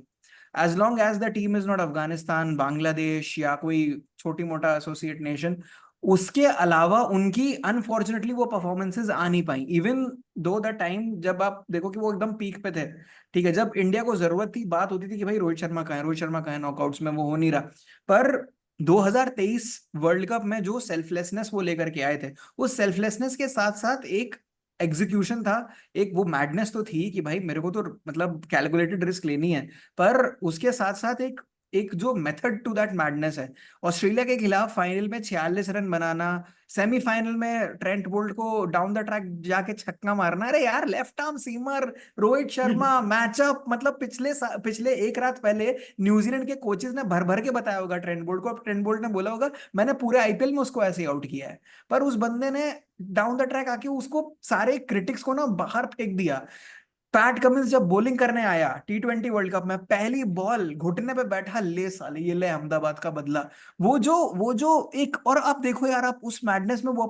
as long as the team is not Afghanistan, Bangladesh या कोई छोटी मोटा एसोसिएट नेशन, उसके अलावा उनकी अनफॉर्चुनेटली वो परफॉर्मेंसेज आ नहीं पाई। इवन दो द टाइम जब आप देखो कि वो एकदम पीक पे थे, ठीक है, जब इंडिया को जरूरत थी, बात होती थी कि भाई रोहित शर्मा कहाँ है, रोहित शर्मा कहाँ है, नॉकआउट्स में वो हो नहीं रहा। पर 2023 वर्ल्ड कप में जो सेल्फलेसनेस वो लेकर के आए थे, उस सेल्फलेसनेस के साथ साथ एक एग्जीक्यूशन था, एक वो मैडनेस तो थी कि भाई मेरे को तो मतलब कैलकुलेटेड रिस्क लेनी है, पर उसके साथ साथ एक एक जो मेथड टू दैट मैडनेस है। ऑस्ट्रेलिया के खिलाफ फाइनल में 46 रन बनाना, सेमीफाइनल में ट्रेंट बोल्ट को डाउन द ट्रैक जाके छक्का मारना, अरे यार left arm seamer Rohit Sharma matchup, मतलब पिछले एक रात पहले न्यूजीलैंड के कोचेस ने भर भर के बताया होगा ट्रेंट बोल्ट को, अब ट्रेंट बोल्ट ने बोला होगा मैंने पूरे आईपीएल में उसको ऐसे ही आउट किया है, पर उस बंदे ने डाउन द ट्रैक आके उसको सारे क्रिटिक्स को ना बाहर फेंक दिया। पैट कमिंस जब बॉलिंग करने आया T20 वर्ल्ड कप में, पहली बॉल घुटने पे बैठा, ले साले ये ले अहमदाबाद का बदला। वो जो एक, और आप देखो यार, आप उस मैडनेस में वो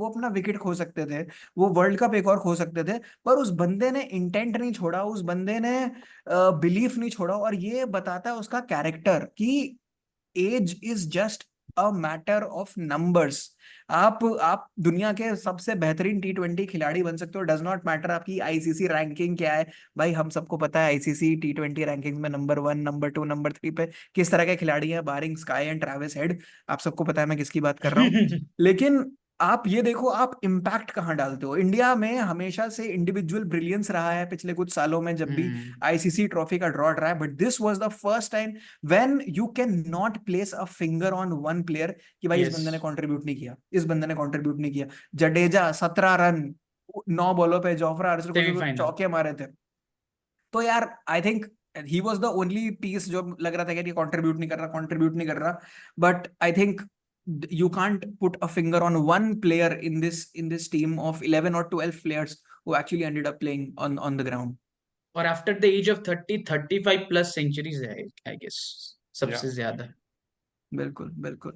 अपना विकेट खो सकते थे, वो वर्ल्ड कप एक और खो सकते थे, पर उस बंदे ने इंटेंट नहीं छोड़ा, उस बंदे ने बिलीफ नहीं छोड़ा, और ये बताता है उसका कैरेक्टर कि age is just a matter of numbers. आप दुनिया के सबसे बेहतरीन T20 खिलाड़ी बन सकते हो, डज नॉट मैटर आपकी आईसीसी रैंकिंग क्या है। भाई हम सबको पता है आईसीसी T20 रैंकिंग में नंबर 1, नंबर 2, नंबर 3 पे किस तरह के खिलाड़ी हैं, बारिंग स्काई एंड ट्रेविस हेड, आप सबको पता है मैं किसकी बात कर रहा हूँ। लेकिन आप ये देखो, आप इम्पैक्ट कहाँ डालते हो। इंडिया में हमेशा से इंडिविजुअल ब्रिलियंस रहा है पिछले कुछ सालों में, जब भी आईसीसी ट्रॉफी का ड्रॉ रहा है, but this was the first time when you can not place a finger on one player कि भाई इस बंदे ने कंट्रीब्यूट नहीं किया, इस बंदे ने कंट्रीब्यूट नहीं किया। जडेजा 17 रन 9 बॉलों पे, जोफ्रा आर्चर को जो चौके मारे थे, तो यार I think he was the only piece जो लग रहा था कि कंट्रीब्यूट नहीं कर रहा, but I think you can't put a finger on one player in this team of 11 or 12 players who actually ended up playing on the ground. और after the age of 30-35 plus centuries है आई गेस सबसे ज्यादा। बिल्कुल बिल्कुल।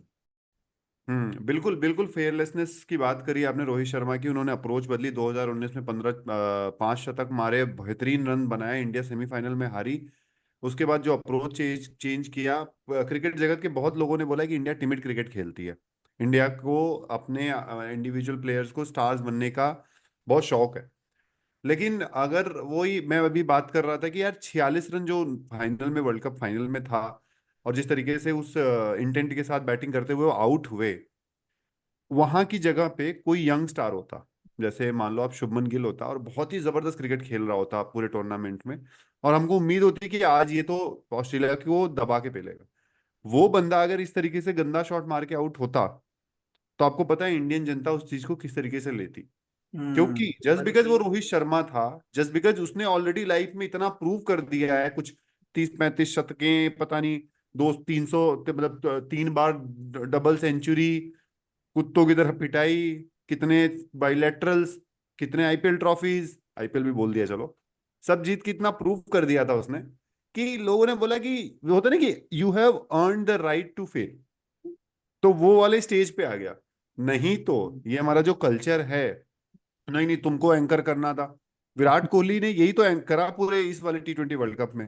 बिल्कुल बिल्कुल फेयरलेसनेस की बात करी आपने रोहित शर्मा की, उन्होंने अप्रोच बदली, 2019 में 5 शतक मारे, बेहतरीन रन बनाए, इंडिया सेमीफाइनल में हारी। उसके बाद जो अप्रोच चेंज किया, क्रिकेट जगत के बहुत लोगों ने बोला कि इंडिया टिमिड क्रिकेट खेलती है, इंडिया को अपने इंडिविजुअल प्लेयर्स को स्टार्स बनने का बहुत शौक है। लेकिन अगर वही मैं अभी बात कर रहा था कि यार 46 रन जो फाइनल में, वर्ल्ड कप फाइनल में था, और जिस तरीके से उस इंटेंट के साथ बैटिंग करते हुए वो आउट हुए, वहां की जगह पे कोई यंग स्टार होता, जैसे मान लो आप शुभमन गिल होता, और बहुत ही जबरदस्त क्रिकेट खेल रहा होता पूरे टूर्नामेंट में, और हमको उम्मीद होती कि आज ये तो ऑस्ट्रेलिया को दबा के पेलेगा, वो बंदा अगर इस तरीके से गंदा शॉट मार के आउट होता, तो आपको पता है इंडियन जनता उस चीज को किस तरीके से लेती। क्योंकि जस्ट बिकॉज वो रोहित शर्मा था, जस्ट बिकॉज उसने ऑलरेडी लाइफ में इतना प्रूव कर दिया है, कुछ 30-35 शतकें, पता नहीं 200-300, मतलब 3 बार डबल सेंचुरी, कुत्तों की तरह पिटाई, कितने बाइलेटरल्स, कितने आईपीएल ट्रॉफीज, आईपीएल भी बोल दिया चलो, सब जीत के इतना प्रूव कर दिया था उसने, कि लोगों ने बोला कि वो होता ना कि you have earn the right to fail, तो वो वाले स्टेज पे आ गया। नहीं तो ये हमारा जो कल्चर है, नहीं नहीं तुमको एंकर करना था, विराट कोहली ने यही तो करा पूरे इस वाले T20 वर्ल्ड कप में,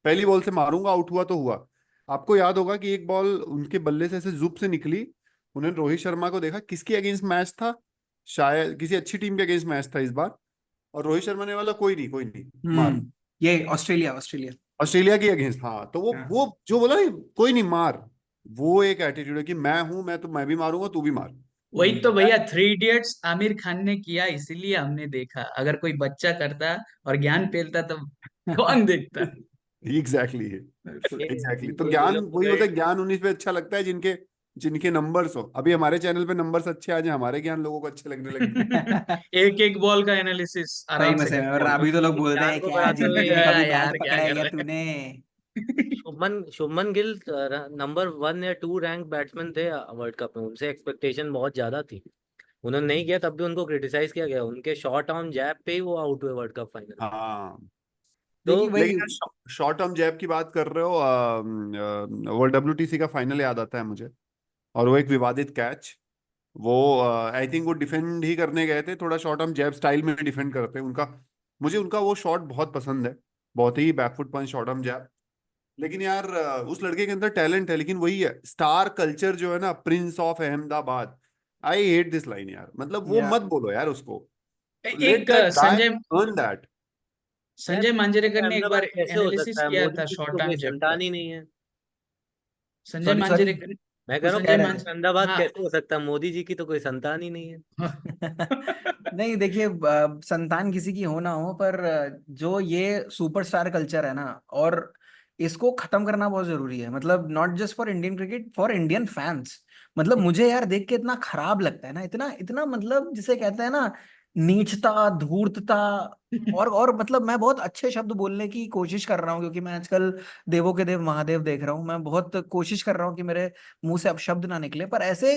पहली बॉल से मारूंगा, आउट हुआ तो हुआ। आपको याद होगा कि एक बॉल उनके बल्ले से ऐसे जुप से निकली, उन्होंने रोहित शर्मा को देखा, किसके अगेंस्ट मैच था, शायद किसी अच्छी टीम के अगेंस्ट मैच था इस बार, और रोहित शर्मा ने वाला कोई नहीं कोई नहीं मार, ये ऑस्ट्रेलिया ऑस्ट्रेलिया ऑस्ट्रेलिया की अगेंस्ट, हाँ, तो वो जो बोला नहीं कोई नहीं मार, वो एक एटीट्यूड है कि मैं हूं, मैं भी मारूंगा, तू भी मार। वही तो भैया 3 इडियट्स आमिर खान ने किया, इसीलिए हमने देखा। अगर कोई बच्चा करता और ज्ञान फैलता तो कौन देखता। एग्जैक्टली बिल्कुल। एग्जैक्टली। तो ये ज्ञान लोग वही होता है, ज्ञान उन्हीं पे अच्छा लगता है जिनके जिनके नंबर्स हो। अभी हमारे चैनल पे नंबर्स अच्छे आ जाए, हमारे ज्ञान लोगों को अच्छे लगने लगे। एक एक बॉल का एनालिसिस सही आराम में से सही में, और करते अभी तो लोग बोलते ज्ञान हैं को क्या बढ़ाते हुए जिंदगी में कभी मैच यार क्या पकड़ा है कर क्या रहे तूने। शुभमन गिल नंबर 1 या 2 रैंक बैट्समैन थे वर्ल्ड कप में, उनसे एक्सपेक्टेशन बहुत ज्यादा थी, उन्होंने नहीं किया, तब भी उनको क्रिटिसाइज किया गया, उनके शॉर्ट ऑन जैब पे ही वो आउट हुए वर्ल्ड कप फाइनल। हाँ, तो देखिए भाई, लेकिन शॉर्ट टर्म जैब की बात कर रहे हो, वो WTC का फाइनल याद आता है मुझे, और वो एक विवादित कैच, वो आई थिंक वो डिफेंड ही करने गए थे, थोड़ा शॉर्ट टर्म जैब स्टाइल में डिफेंड करते हैं उनका, मुझे उनका वो शॉट बहुत पसंद है, बहुत ही बैकफुट पंच शॉर्ट टर्म जैब। लेकिन यार उस लड़के के अंदर टैलेंट है, लेकिन वही है स्टार कल्चर जो है ना, Prince of Ahmedabad, I hate this line यार, मतलब वो या मत बोलो यार उसको, लेट एक that guy Sanjay earn that. यार संजय मांजरेकर ने एक बार अहमदाबाद कैसे हो एनालिसिस सकता है, किया मोदी था जी की शॉर्ट तो टर्म कोई जैब का। संतान ही नहीं है। संजय सॉरी सॉरी, मांजरेकर मैं कह रहा हूँ संजय खैर मान गंदा बात हाँ कैसे हो सकता है, मोदी जी की तो कोई संतान ही नहीं है। नहीं देखिए, संतान किसी की हो ना हो, पर जो ये सुपरस्टार कल्चर है ना, और इसको खत्म करना बहुत जरूरी है। मतलब not just for Indian cricket, for Indian fans. मतलब मुझे यार देख के इतना खराब लगता है ना, इतना इतना मतलब जिसे कहते हैं ना, नीचता, धूर्तता। और मतलब मैं बहुत अच्छे शब्द बोलने की कोशिश कर रहा हूँ, क्योंकि मैं आजकल देवों के देव महादेव देख रहा हूँ। मैं बहुत कोशिश कर रहा हूँ कि मेरे मुंह से अब शब्द ना निकले, पर ऐसे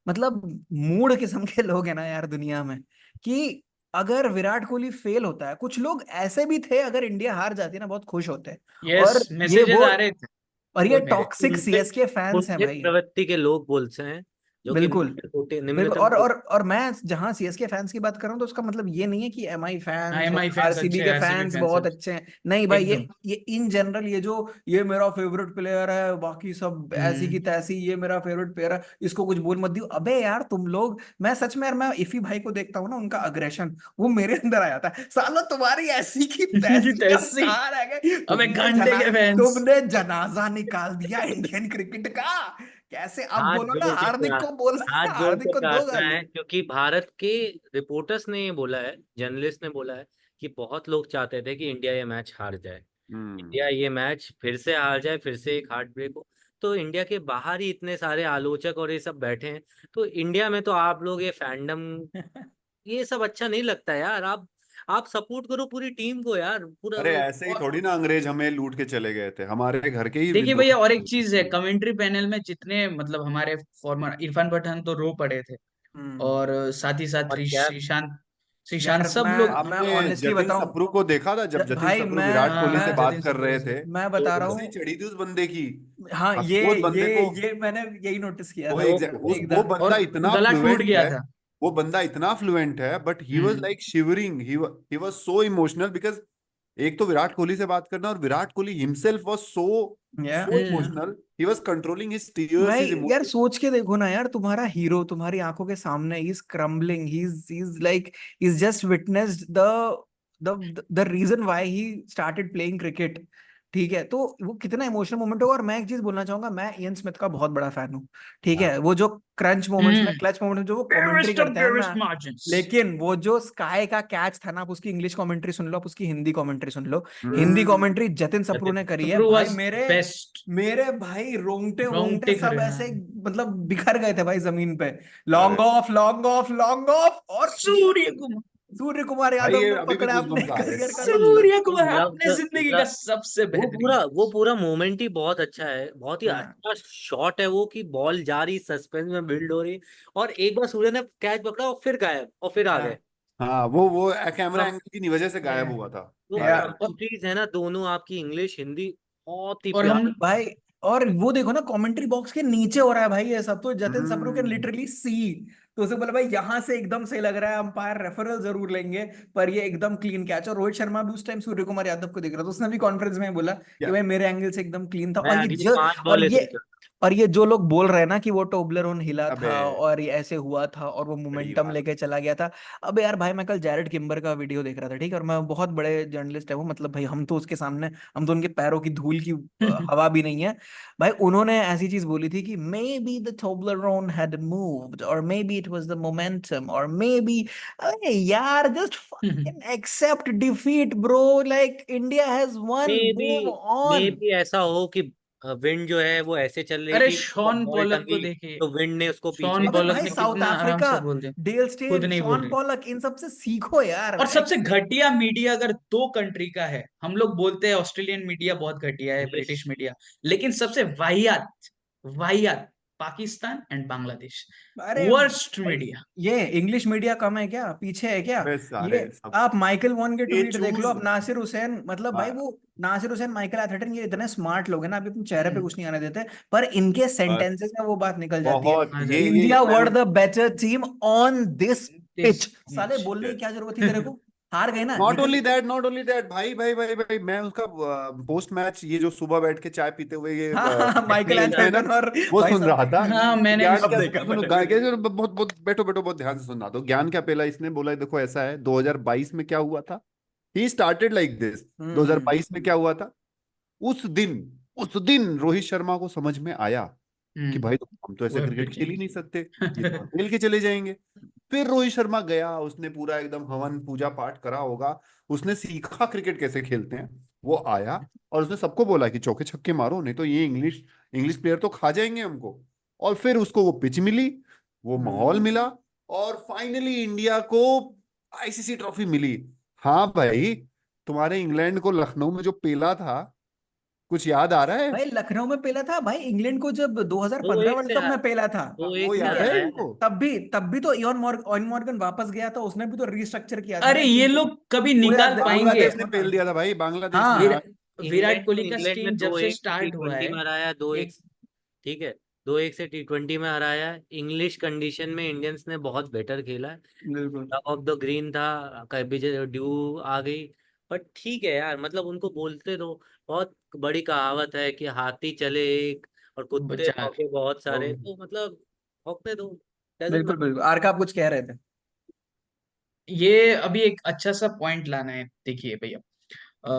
मतलब मूड किस्म के लोग हैं ना यार दुनिया में, कि अगर विराट कोहली फेल होता है, कुछ लोग ऐसे भी थे अगर इंडिया हार जाती है ना बहुत खुश होते हैं। यस, और ये मैसेजेस वो, आ रहे थे और ये वो मेरे। टॉक्सिक सीएसके फैंस हैं कुंठित भाई। प्रवृत्ति के लोग बोलते हैं, जो कि बिल्कुल बिल्कुल। निम्नतम और मैं जहां सीएसके फैंस की बात कर रहा हूँ, तो उसका मतलब ये नहीं है कि एमआई हाँ, फैंस और एमआई फैंस आरसीबी अच्छे हैं, के आरसीबी फैंस फैंस बहुत अच्छे, अच्छे हैं, नहीं भाई। एकदम। ये इन जनरल, ये मेरा फेवरेट प्लेयर है, बाकी सब ऐसी की हम्म। तैसी, ये मेरा फेवरेट प्लेयर है, इसको कुछ बोल मत दियो। अबे यार तुम लोग, मैं सच में यार, मैं इफी भाई को देखता हूँ ना, उनका अग्रेशन वो मेरे अंदर आ जाता है। सालो तुम्हारी ऐसी की तैसी, हम तैसी, कहाँ रह गए? अबे घंटे के फैंस। तुमने जनाजा निकाल दिया इंडियन क्रिकेट का। कैसे अब हाथ बोलो ना, जोड़ के हार्दिक को बोलना हाथ है, जोड़ हार्दिक के को दो प्रार्थना गाली। है, क्योंकि भारत के रिपोर्टर्स ने ये बोला है, जर्नलिस्ट ने बोला है कि बहुत लोग चाहते थे कि इंडिया ये मैच हार जाए, इंडिया ये मैच फिर से हार जाए, फिर से एक हार्ट ब्रेक हो। तो इंडिया के बाहर ही इतने सारे आलोचक और ये सब बैठे हैं, तो इंडिया में तो आप लोग ये फैंडम, ये सब अच्छा नहीं लगता यार। आप सपोर्ट करो पूरी टीम को यार, पूरा। अरे ऐसे ही और थोड़ी ना अंग्रेज हमें लूट के चले गए थे, हमारे घर के ही देखिए भैया, और एक चीज है, विद्रोह। कमेंट्री पैनल में जितने मतलब हमारे फॉर्मर, इरफान पठान तो रो पड़े थे, हम्म। और साथ ही साथ और क्या, श्रीशांत, श्रीशांत यार सब लोग। मैं आपने ऑनेस्टली जतिन बताऊं, सप्रू को देखा था जब जतिन भाई सप्रू मैं विराट कोहली से हाँ, बात जतिन कर सप्रू रहे से। थे? मैं बता रहा हंसी हूँ। चढ़ी थी उस बंदे की। हाँ, वो उस बंदे को, ये मैंने यही नोटिस किया वो था। वो एकदम। बंदा और इतना गला टूट फ्लुएंट गया है, था। वो बंदा इतना फ्लुएंट है, but he was hmm. Like shivering, he was so emotional because एक तो विराट कोहली से बात करना, और Virat Kohli himself was so या so hmm. Emotional, he was controlling his tears, भाई हिज यार इमोशंस। सोच के देखो ना यार, तुम्हारा हीरो तुम्हारी आंखों के सामने, he is crumbling, he is like, he is just witnessed the reason why he started playing cricket. ठीक है, तो वो कितना इमोशनल मोमेंट होगा। और मैं एक चीज बोलना चाहूंगा, मैं इयन स्मिथ का बहुत बड़ा फैन हूँ। ठीक है, वो जो क्रंच मोमेंट्स में, हम्म। क्लच मोमेंट्स में जो वो कमेंट्री barest of करते हैं barest ना, margins। लेकिन वो जो स्काई का कैच था ना, आप उसकी इंग्लिश कमेंट्री सुन लो, आप उसकी हिंदी कमेंट्री सुन लो। हिंदी हम्म। कमेंट्री जतिन सप्रू ने करी है सप्रू भाई। was मेरे बेस्ट। मेरे भाई रोंगटे वोंगटे रोंगटे सब खड़े, हाँ। ऐसे मतलब बिखर गए थे भाई जमीन पे। अरे long off, long off, long off, और ये सूर्य कुमार, सूर्य कुमार भाई यादव ये ने अभी भी पकड़ा अपने गूज़बम्स आ रहे करियर का सबसे। सूर्य कुमार लव अपने द जिंदगी का सबसे बेहतरीन। वो पूरा मोमेंट ही बहुत अच्छा है, बहुत ही हाँ अच्छा शॉट है वो, कि बॉल जा रही, सस्पेंस में बिल्ड हो रही, और एक बार सूर्य ने कैच पकड़ा और फिर गायब, और फिर आ गए। हाँ हाँ, वो कैमरा कम, एंगल की वजह से या गायब हुआ था। वो या अरे कमेंट्रीज है ना दोनों आपकी, इंग्लिश हिंदी, बहुत ही और हम, प्यारी। भाई, और वो देखो ना कमेंट्री बॉक्स के नीचे हो रहा है भाई ये सब, तो Jatin Sapru can hmm. Literally see. तो उसे बोला भाई यहाँ से एकदम सही लग रहा है, अंपायर रेफरल जरूर लेंगे, पर ये एकदम क्लीन कैच। और रोहित शर्मा भी उस टाइम सूर्य कुमार यादव को देख रहा था, उसने भी कॉन्फ्रेंस में बोला कि क्या? भाई मेरे एंगल से एकदम क्लीन था। मैं और अगली 5 बॉल और ले ये सकता था। और ये जो लोग बोल रहे हैं ना कि वो टोबलरोन हिला अबे था और ये ऐसे हुआ था और वो सही मोमेंटम बात। लेके चला गया था। अब यार भाई, मैं कल जैरेड किम्बर का वीडियो देख रहा था, ठीक है, और मैं बहुत बड़े जर्नलिस्ट है वो, मतलब भाई हम तो उसके सामने, हम तो उनके पैरों की धूल की हवा भी नहीं है। भाई उन्होंने ऐसी चीज बोली थी कि may be the Toblerone had moved, or maybe it was the momentum, or maybe, अरे यार just fucking accept defeat bro, like India has may won, be move may on। बी ऐसा हो कि विंड जो है वो ऐसे चल रही अरे थी, और शॉन बॉल पॉलक को टंगी, देखिए, तो विंड ने उसको पीछे शॉन अबे पॉलक भाई ने खींचा। साउथ कितना आराम अफ्रीका, से बोल दिया, डेल खुद स्टेन, नहीं बोल शॉन रही। पॉलक, इन सब से सीखो यार। और सबसे घटिया मीडिया अगर दो कंट्री का है, हम लोग बोलते हैं ऑस्ट्रेलियन मीडिया बहुत घटिया है, इंग्लिश, ब्रिटिश मीडिया, लेकिन सबसे वाहियात, वाहियात पाकिस्तान एंड बांग्लादेश, अरे वर्स्ट भाई, मीडिया। ये इंग्लिश मीडिया कम है क्या, पीछे है क्या? अबे ये सारे सब आप माइकल वॉन के ये ट्वीट देख लो, चूज। अब नासिर हुसैन, मतलब भाई वो नासिर हुसैन, माइकल एथरटन, ये इतने स्मार्ट लोग हैं ना, अभी अपने चेहरे पे कुछ नहीं आने देते, पर इनके बस सेंटेंसेस में वो बात निकल जाती है। बहुत आ ये इंडिया मैं were the better team on this this pitch. साले बोलने की क्या जरूरत थी तेरे को? हार गए ना, not literally. Only that, not only that, भाई मैं उसका पोस्ट मैच, ये जो सुबह बैठ के चाय पीते हुए ये हाँ हाँ, माइकल मिलते हैं ना, एथरटन और वो भाई सुन साहब रहा ने, था। हाँ, मैंने भी ज्ञान सब क्या, देखा सुनो मैंने क्या, वीडियो। बहुत बहुत बैठो बैठो, बहुत ध्यान से सुनना। तो ज्ञान क्या पहला इसने बोला, देखो ऐसा है, 2022 में क्या हुआ था, ही स्टार्टेड लाइक दिस। हम्म। 2022 में क्या हुआ था, उस दिन रोहित शर्मा को समझ में आया कि भाई हम तो वो ऐसे हैव टू क्रिकेट खेल ही नहीं चेंज। सकते, ये तो हम खेल के चले जाएंगे। फिर रोहित शर्मा गया, उसने पूरा एकदम हवन पूजा पाठ करा होगा, उसने सीखा क्रिकेट कैसे खेलते हैं। वो आया और उसने सबको बोला कि चौके छक्के मारो, नहीं तो ये इंग्लिश इंग्लिश प्लेयर तो खा जाएंगे हमको। और फिर उसको वो पिच मिली, वो माहौल मिला, और फाइनली इंडिया को आईसीसी ट्रॉफी मिली। हाँ भाई, तुम्हारे इंग्लैंड को लखनऊ में जो पेला था, कुछ याद आ रहा है? भाई लखनऊ में पेला था भाई, इंग्लैंड को जब 2015 2-1 वर्ल्ड से कप में पेला था। हाँ, दो वो एक से याद ठीक है, है हराया है। इनको। तब भी तो इवन मॉर्गन वापस गया था, उसने भी तो रीस्ट्रक्चर किया था अरे ना ये टीम को। लोग कभी पूरा निकाल पाएंगे? बांग्लादेश ने देखो ना। पेल दिया था भाई, बांग्लादेश ने। हाँ। हाँ। विराट इंग्लैंड को कोहली का इंग्लैंड में स्टेन जब से 2-1 से स्टार्ट हुआ T20 है, में हराया, 2-1। एक ठीक है, 2-1 से T20 में हराया है। इंग्लिश कंडीशन में इंडियंस ने बहुत बेटर खेला है। बिल्कुल। टॉप ऑफ द ग्रीन था, कभी ड्यू आ गई। बट ठीक है यार, मतलब उनको बोलते दो। बहुत बड़ी कहावत है कि हाथी चले एक और कुत्ते बचा भौंके बहुत सारे, तो तो मतलब भौंकने दो, डजंट बिल्कुल बिल्कुल, आर का आप कुछ कह रहे थे? ये अभी एक अच्छा सा पॉइंट लाना है। देखिए भैया,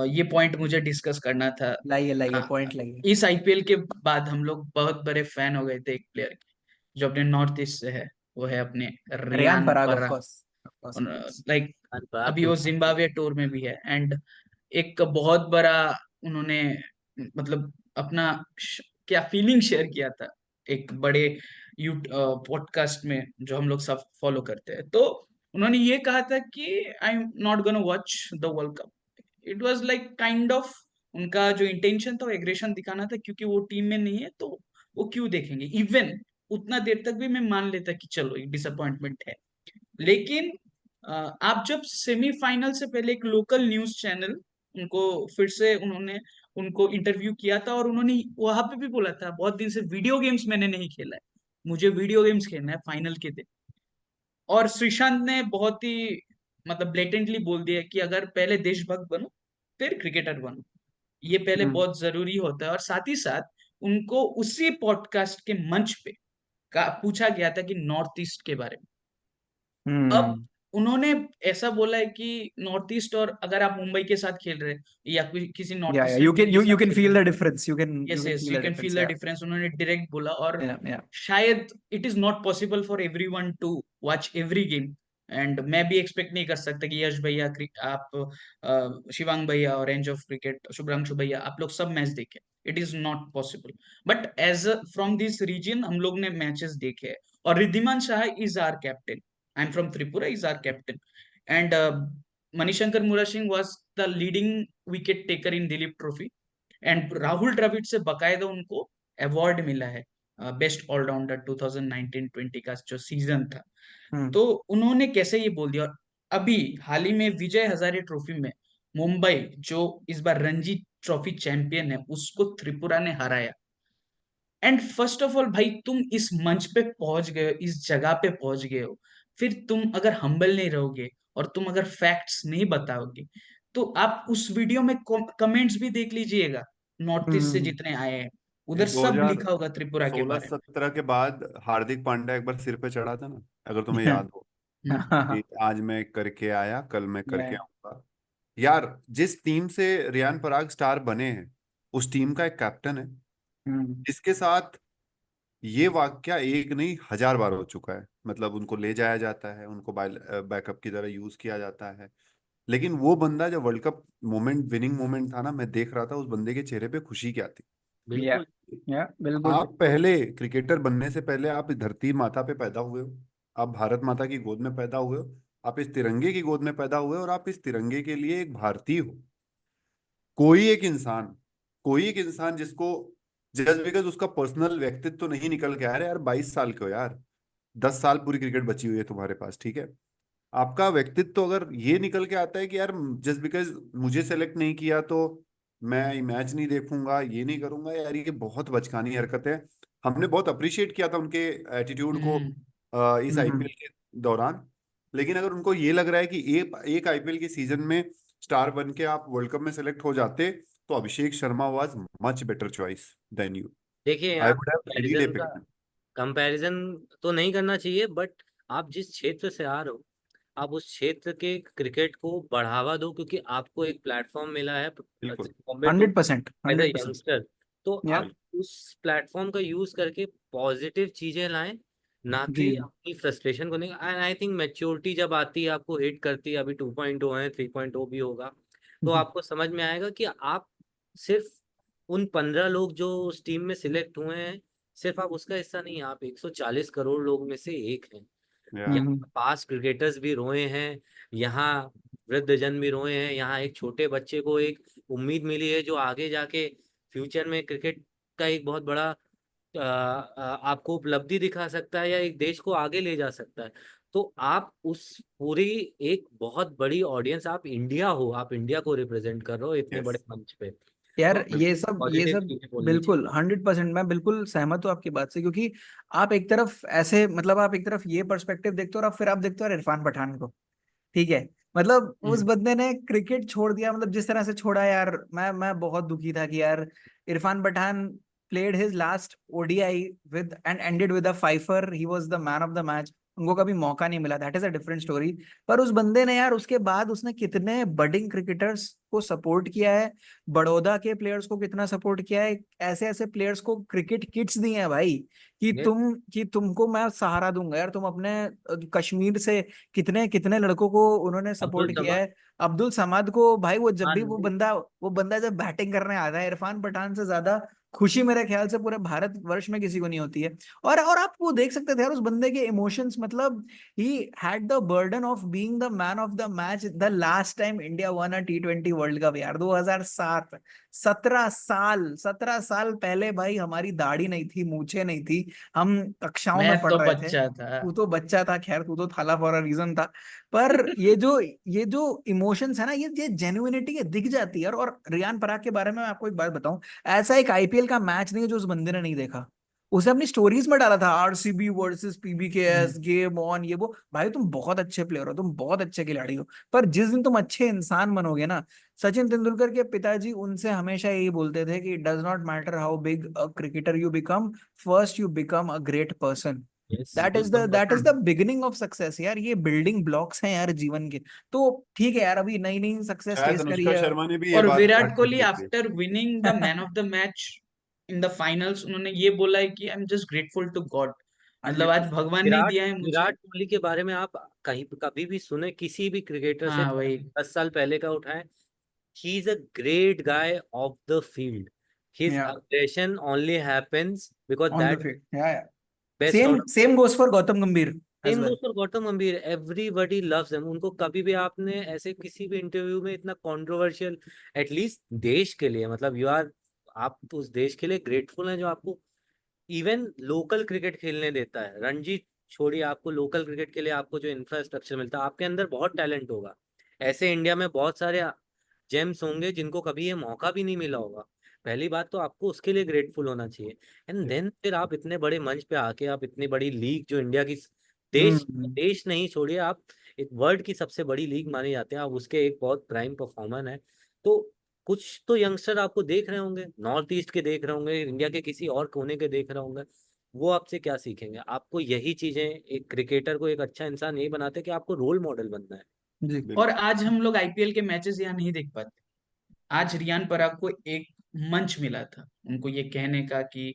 ये पॉइंट मुझे डिस्कस करना था। लाइए लाइए, का, पॉइंट लाइए। इस आईपीएल के बाद हम लोग बहुत बड़े फैन हो गए थे एक प्लेयर के, जो अपने नॉर्थ ईस्ट से है। वो है अपने Riyan Riyan Parag, of Parag. Course of course of course. Like बात अभी तो वो बात है। जिम्बाब्वे टूर में भी है, एंड एक बहुत बड़ा उन्होंने मतलब अपना क्या फीलिंग शेयर किया था एक बड़े यू पॉडकास्ट में, जो हम लोग सब फॉलो करते हैं। तो उन्होंने ये कहा था कि I am not gonna watch the world cup. It was like kind of, उनका जो इंटेंशन था वो एग्रेशन दिखाना था, क्योंकि वो टीम में नहीं है तो वो क्यों देखेंगे। इवन उतना देर तक भी मैं मान लेता कि चलो एक डिसअपॉइंटमेंट है, लेकिन आप जब सेमीफाइनल से पहले एक लोकल न्यूज चैनल उनको फिर से उन्होंने उनको इंटरव्यू किया था, और उन्होंने वहां पे भी बोला था बहुत दिन से वीडियो गेम्स मैंने नहीं खेला है, मुझे वीडियो गेम्स खेलना है फाइनल के दिन। और श्रीशांत ने बहुत ही मतलब ब्लेटेंटली बोल दिया कि अगर पहले देशभक्त बनो फिर क्रिकेटर बनो, ये पहले हम्म बहुत जरूरी होता है। और साथ ही साथ उनको उसी पॉडकास्ट के मंच पे पूछा गया था कि नॉर्थ ईस्ट के बारे में। अब हम्म। उन्होंने ऐसा बोला है कि नॉर्थ ईस्ट, और अगर आप मुंबई के साथ खेल रहे हैं या किसी नॉर्थ या ईस्टर्न यू टीम कैन के यू साथ कैन खेल फील रहे द हैं, difference, you yes can yes feel you the can difference. Feel the yeah difference, उन्होंने डायरेक्ट बोला। और या शायद it is not possible for everyone to watch every game, and मैं भी एक्सपेक्ट नहीं कर सकता कि यश भैया, आप शिवांग भैया और रेंज ऑफ क्रिकेट शुभ्रांशु भैया, आप लोग सब मैच देखे। It is not possible, but as from this region हम लोग ने मैचेस देखे हैं। और Riddhiman Saha is our captain, I am from Tripura, is our captain, and Manishankar Mura Singh was the leading wicket taker in Duleep Trophy, and Rahul Dravid से बकायदा उनको अवार्ड मिला है बेस्ट ऑलराउंडर 2019-20 का जो सीजन था। हम्म तो उन्होंने कैसे ये बोल दिया। और अभी हाल ही में विजय हजारे ट्रॉफी में मुंबई, जो इस बार रणजी ट्रॉफी चैंपियन है, उसको त्रिपुरा ने हराया। एंड फर्स्ट ऑफ ऑल भाई, तुम इस मंच पे पहुंच गए हो, इस जगह पे पहुंच गए हो, फिर तुम अगर हम्बल नहीं रहोगे और तुम अगर फैक्ट्स नहीं बताओगे, तो आप उस वीडियो में कमेंट्स भी देख लीजिएगा, नॉर्थ ईस्ट से हम्म। जितने आए हैं ये उधर सब लिखा होगा त्रिपुरा के बारे 2016-17 के बाद हार्दिक पांड्या एक बार सिर पे चढ़ा था ना, अगर तुम्हें हम्म। याद हो, में। कि आज मैं करके आया, कल मैं या करके आऊंगा। यार, जिस टीम से रियान पराग स्टार बने हैं, उस टीम का एक कैप्टन है हम्म जिसके साथ ये वाकया एक नहीं 1000 बार हो चुका है। मतलब उनको ले जाया जाता है, उनको बैकअप की तरह यूज किया जाता है, लेकिन वो बंदा जब world cup moment, winning moment था ना, मैं देख रहा था उस बंदे के चेहरे पे खुशी क्या थी। या बिल्कुल। बिल्कुल। आप पहले क्रिकेटर बनने से पहले आप इस धरती माता पे पैदा हुए हो, आप भारत माता की गोद में पैदा हुए हो, आप इस तिरंगे की गोद में पैदा हुए हो, और आप इस तिरंगे के लिए एक भारतीय हो। कोई एक इंसान कोई एक इंसान जिसको जस्ट बिकॉज उसका पर्सनल व्यक्तित्व तो नहीं निकल के आ रहा है, यार 22 साल के हो यार, 10 साल पूरी क्रिकेट बची हुई है तुम्हारे पास, ठीक है, आपका व्यक्तित्व तो अगर ये निकल के आता है कि यार जस्ट बिकॉज मुझे सेलेक्ट नहीं किया तो मैं मैच नहीं देखूंगा, ये नहीं करूंगा, यार ये बहुत बचकानी हरकत है। हमने बहुत अप्रिशिएट किया था उनके एटीट्यूड को हम्म। इस हम्म आईपीएल के दौरान। लेकिन अगर उनको ये लग रहा है कि एक आईपीएल के सीजन में स्टार बन के आप वर्ल्ड कप में सेलेक्ट हो जाते, तो Abhishek Sharma was much better choice than you. देखिए आई यहाँ would have really picked him. Comparison तो नहीं करना चाहिए, बट आप जिस क्षेत्र से आ रहे हो, आप उस क्षेत्र के क्रिकेट को बढ़ावा दो, क्योंकि आपको एक प्लेटफॉर्म मिला है बिल्कुल। Bombay to 100%, as a 100%। Youngster. तो Yeah. आप उस प्लेटफॉर्म का यूज करके पॉजिटिव चीजें लाएं, ना कि जी अपनी फ्रस्ट्रेशन को नहीं। एंड आई थिंक मैच्योरिटी जब आती है, आपको हिट करती है, अभी 2.0 है, 3.0 भी होगा, तो आपको समझ में आएगा कि आप सिर्फ उन 15 लोग जो उस टीम में सिलेक्ट हुए हैं, सिर्फ आप उसका हिस्सा नहीं, आप 140 करोड़ लोग में से एक हैं। Yeah. यहाँ पास क्रिकेटर्स भी रोए हैं, यहाँ वृद्धजन भी रोए हैं, यहाँ एक छोटे बच्चे को एक उम्मीद मिली है जो आगे जाके फ्यूचर में क्रिकेट का एक बहुत बड़ा आपको उपलब्धि दिखा सकता है या एक देश को आगे ले जा सकता है। तो आप उस पूरी एक बहुत बड़ी ऑडियंस, आप इंडिया हो, आप इंडिया को रिप्रेजेंट कर रहे हो इतने Yes. बड़े मंच पे, यार, तो ये सब पॉजिटिव चीजें बोलनी बिल्कुल चाहिए। 100% मैं बिल्कुल सहमत हूँ आपकी बात से, क्योंकि आप एक तरफ ऐसे मतलब आप एक तरफ ये पर्सपेक्टिव देखते हो और फिर आप देखते हो इरफान पठान को। ठीक है, मतलब उस बंदे ने क्रिकेट छोड़ दिया, मतलब जिस तरह से छोड़ा यार, मैं बहुत दुखी था कि यार Irfan Pathan played his last ODI with and ended with a fifer, he was the man of the match. उनको कभी मौका नहीं मिला, that is a different story. पर उस बंदे ने यार उसके बाद उसने कितने बडिंग क्रिकेटर्स को सपोर्ट किया है, बड़ौदा के प्लेयर्स को कितना सपोर्ट किया है, ऐसे ऐसे प्लेयर्स को क्रिकेट किट्स दी हैं भाई, ये कि तुमको मैं सहारा दूंगा यार, तुम अपने कश्मीर से कितने कितने लड़कों को उन्होंने अब्दुल सपोर्ट किया समाद, है। अब्दुल समद को भाई, वो जब भी हाँ, वो बंदा जब बैटिंग करने आता है, इरफान पठान से ज्यादा खुशी मेरे ख्याल से पूरे भारत वर्ष में किसी को नहीं होती है। और आप वो देख सकते थे यार उस बंदे के इमोशंस, मतलब he had the burden of being the man of the match the last time India one a T20 World cup यार, 2007। 17 साल पहले भाई, हमारी दाढ़ी नहीं थी, मूछें नहीं थी, हम कक्षाओं मैं में पढ़ तो रहे थे। बच्चा था। तू तो बच्चा था, खैर तू तो थाला फॉर अ रीजन था। पर ये जो इमोशंस है ना, ये जेन्युइनिटी है, दिख जाती है। और रियान पराग के बारे में मैं आपको एक बात बताऊं, ऐसा एक आईपीएल का मैच नहीं है जो उस बंदे ने नहीं देखा। उसने अपनी स्टोरीज में डाला था RCB versus PBKS, game on, ये वो। भाई तुम बहुत अच्छे प्लेयर हो, तुम बहुत अच्छे खिलाड़ी हो, पर जिस दिन तुम अच्छे इंसान बनोगे ना, सचिन तेंदुलकर के पिताजी उनसे हमेशा यही बोलते थे कि does not matter how big a cricketer you become, first you become a great person. Yes, that बिल्कुल इज पसंद। द बिगिनिंग ऑफ सक्सेस यार, ये बिल्डिंग ब्लॉक्स हैं यार जीवन के। तो ठीक है यार, अभी नई नई सक्सेस शायद टेस्ट करी अनुष्का है। शर्मा ने भी ये और बात विराट आज कोहली की थी। After winning the man of the match in the finals, उन्होंने ये बोला है कि I am just grateful to God, मतलब आज 100%। भगवान ने विराट दिया है मुझे। विराट कोहली के बारे में आप कहीं कभी भी सुने किसी भी क्रिकेटर से हाँ वही। 10 साल पहले का उठाएं, he is a great guy off the field, his या aggression only happens because on the that field, या best same out. Same goes for Gautam Gambhir as same well. Goes for Gautam Gambhir, everybody loves him. उनको कभी भी आपने ऐसे किसी भी इंटरव्यू में इतना कंट्रोवर्शियल, एटलीस्ट देश के लिए, मतलब यू आर, आप उस देश के लिए ग्रेटफुल हैं जो आपको इवन लोकल क्रिकेट खेलने देता है। रणजी छोड़िए, आपको लोकल क्रिकेट के लिए आपको जो इंफ्रास्ट्रक्चर मिलता है, आपके अंदर बहुत टैलेंट होगा। ऐसे इंडिया में बहुत सारे जेम्स होंगे जिनको कभी ये मौका भी नहीं मिला होगा। पहली बात तो आपको उसके लिए ग्रेटफुल होना चाहिए, एंड देन फिर आप इतने बड़े मंच पे आके, आप इतनी बड़ी लीग जो इंडिया की, देश हम्म। देश नहीं छोड़िए, आप एक वर्ल्ड की सबसे बड़ी लीग मानी जाते हैं, आप उसके एक बहुत प्राइम परफॉर्मर है। तो कुछ तो यंगस्टर आपको देख रहे होंगे, नॉर्थ ईस्ट के देख रहे होंगे, इंडिया के किसी और कोने के देख रहे होंगे, वो आपसे क्या सीखेंगे? आपको यही चीजें एक क्रिकेटर को एक अच्छा इंसान यही बनाते हैं कि आपको रोल मॉडल बनना है। जी। और बिल्कुल। आज हम लोग आईपीएल के मैचेस यहाँ नहीं देख पाते। आज रियान पराग को एक मंच मिला था उनको ये कहने का कि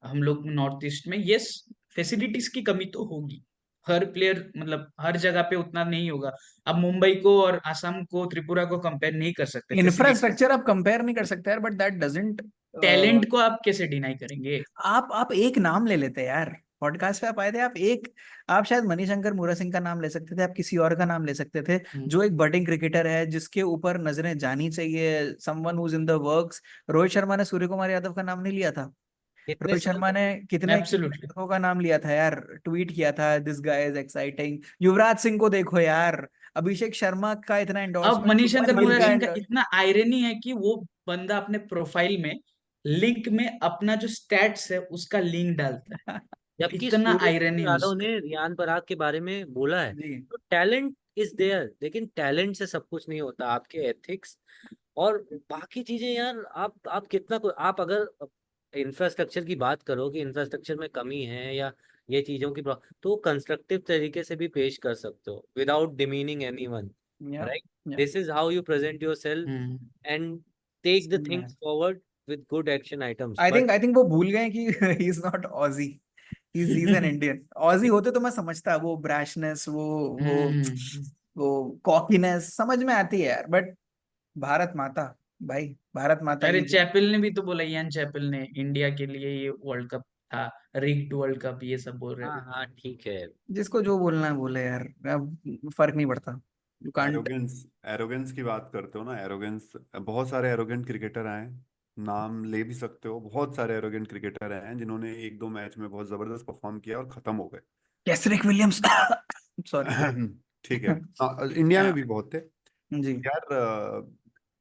हम लोग नॉर्थ ईस्ट में, यस, फैसिलिटीज की कमी तो होगी, हर प्लेयर मतलब हर जगह पे उतना नहीं होगा। अब मुंबई को और असम को, त्रिपुरा को कंपेयर नहीं कर सकते फैसिलिटीज। इंफ्रास्ट्रक्चर आप कंपेयर नहीं कर सकते यार, बट दैट डजंट। टैलेंट को आप कैसे डिनाई करेंगे? आप एक नाम ले लेते यार, पॉडकास्ट पे आप आए थे, आप शायद मणिशंकर मुरा सिंह का नाम ले सकते थे, आप किसी और का नाम ले सकते थे, जो एक बडिंग क्रिकेटर है जिसके ऊपर नजरें जानी चाहिए, someone who is in the works. Rohit Sharma ने सूर्य कुमार यादव का नाम नहीं लिया था? कितने रोहित साल शर्मा ने कितने कितने एब्सोल्युटली। लड़कों का नाम लिया था यार, ट्वीट किया था this guy is exciting. Yuvraj Singh को देखो यार, अभिषेक शर्मा का इतना अब एंडोर्समेंट, मनीषंकर शुभमन गिल मुरा का सिंह का इतना आयरनी है कि वो बंदा अपने प्रोफाइल में, लिंक में अपना जो स्टैट्स है उसका लिंक डालता है। जबकि इतना सूर्य आयरनी कुमार है यादव उसका। ने रियान पराग के बारे में बोला है। जी। तो टैलेंट इज देयर, लेकिन टैलेंट से सब कुछ नहीं होता, आपके एथिक्स और बाकी चीजें यार। आप कितना आप अगर इंफ्रास्ट्रक्चर की बात करो कि इंफ्रास्ट्रक्चर में कमी है या ये चीजों की तो कंस्ट्रक्टिव तरीके से भी पेश कर सकते हो without demeaning anyone, yeah right? Yeah this is how you present yourself hmm. And take the things forward with good action items. I But think वो भूल गए कि he is not Aussie, he is an Indian. Aussie होते तो मैं समझता, वो ब्रैशनेस, वो कॉकीनेस समझ में आती है यार, बट भारत माता, भाई भारत माता अरे की जय। चैपल ने भी तो बोला, इयान चैपल ने, इंडिया के लिए ये वर्ल्ड कप था, रिग्ड वर्ल्ड कप, ये सब बोल रहे हाँ थे। हाँ ठीक है। जिसको जो बोलना है बोले यार, अब फर्क नहीं पड़ता। You can't. एरोगेंस, एरोगेंस की बात करते हो ना, एरोगेंस, बहुत सारे एरोगेंट क्रिकेटर आए, नाम ले भी सकते हो, बहुत सारे एरोगेंट क्रिकेटर हैं जिन्होंने एक दो मैच में बहुत जबरदस्त परफॉर्म किया और खत्म हो गए। Kesrick Williams sorry. ठीक है, इंडिया में भी बहुत थे जी। यार।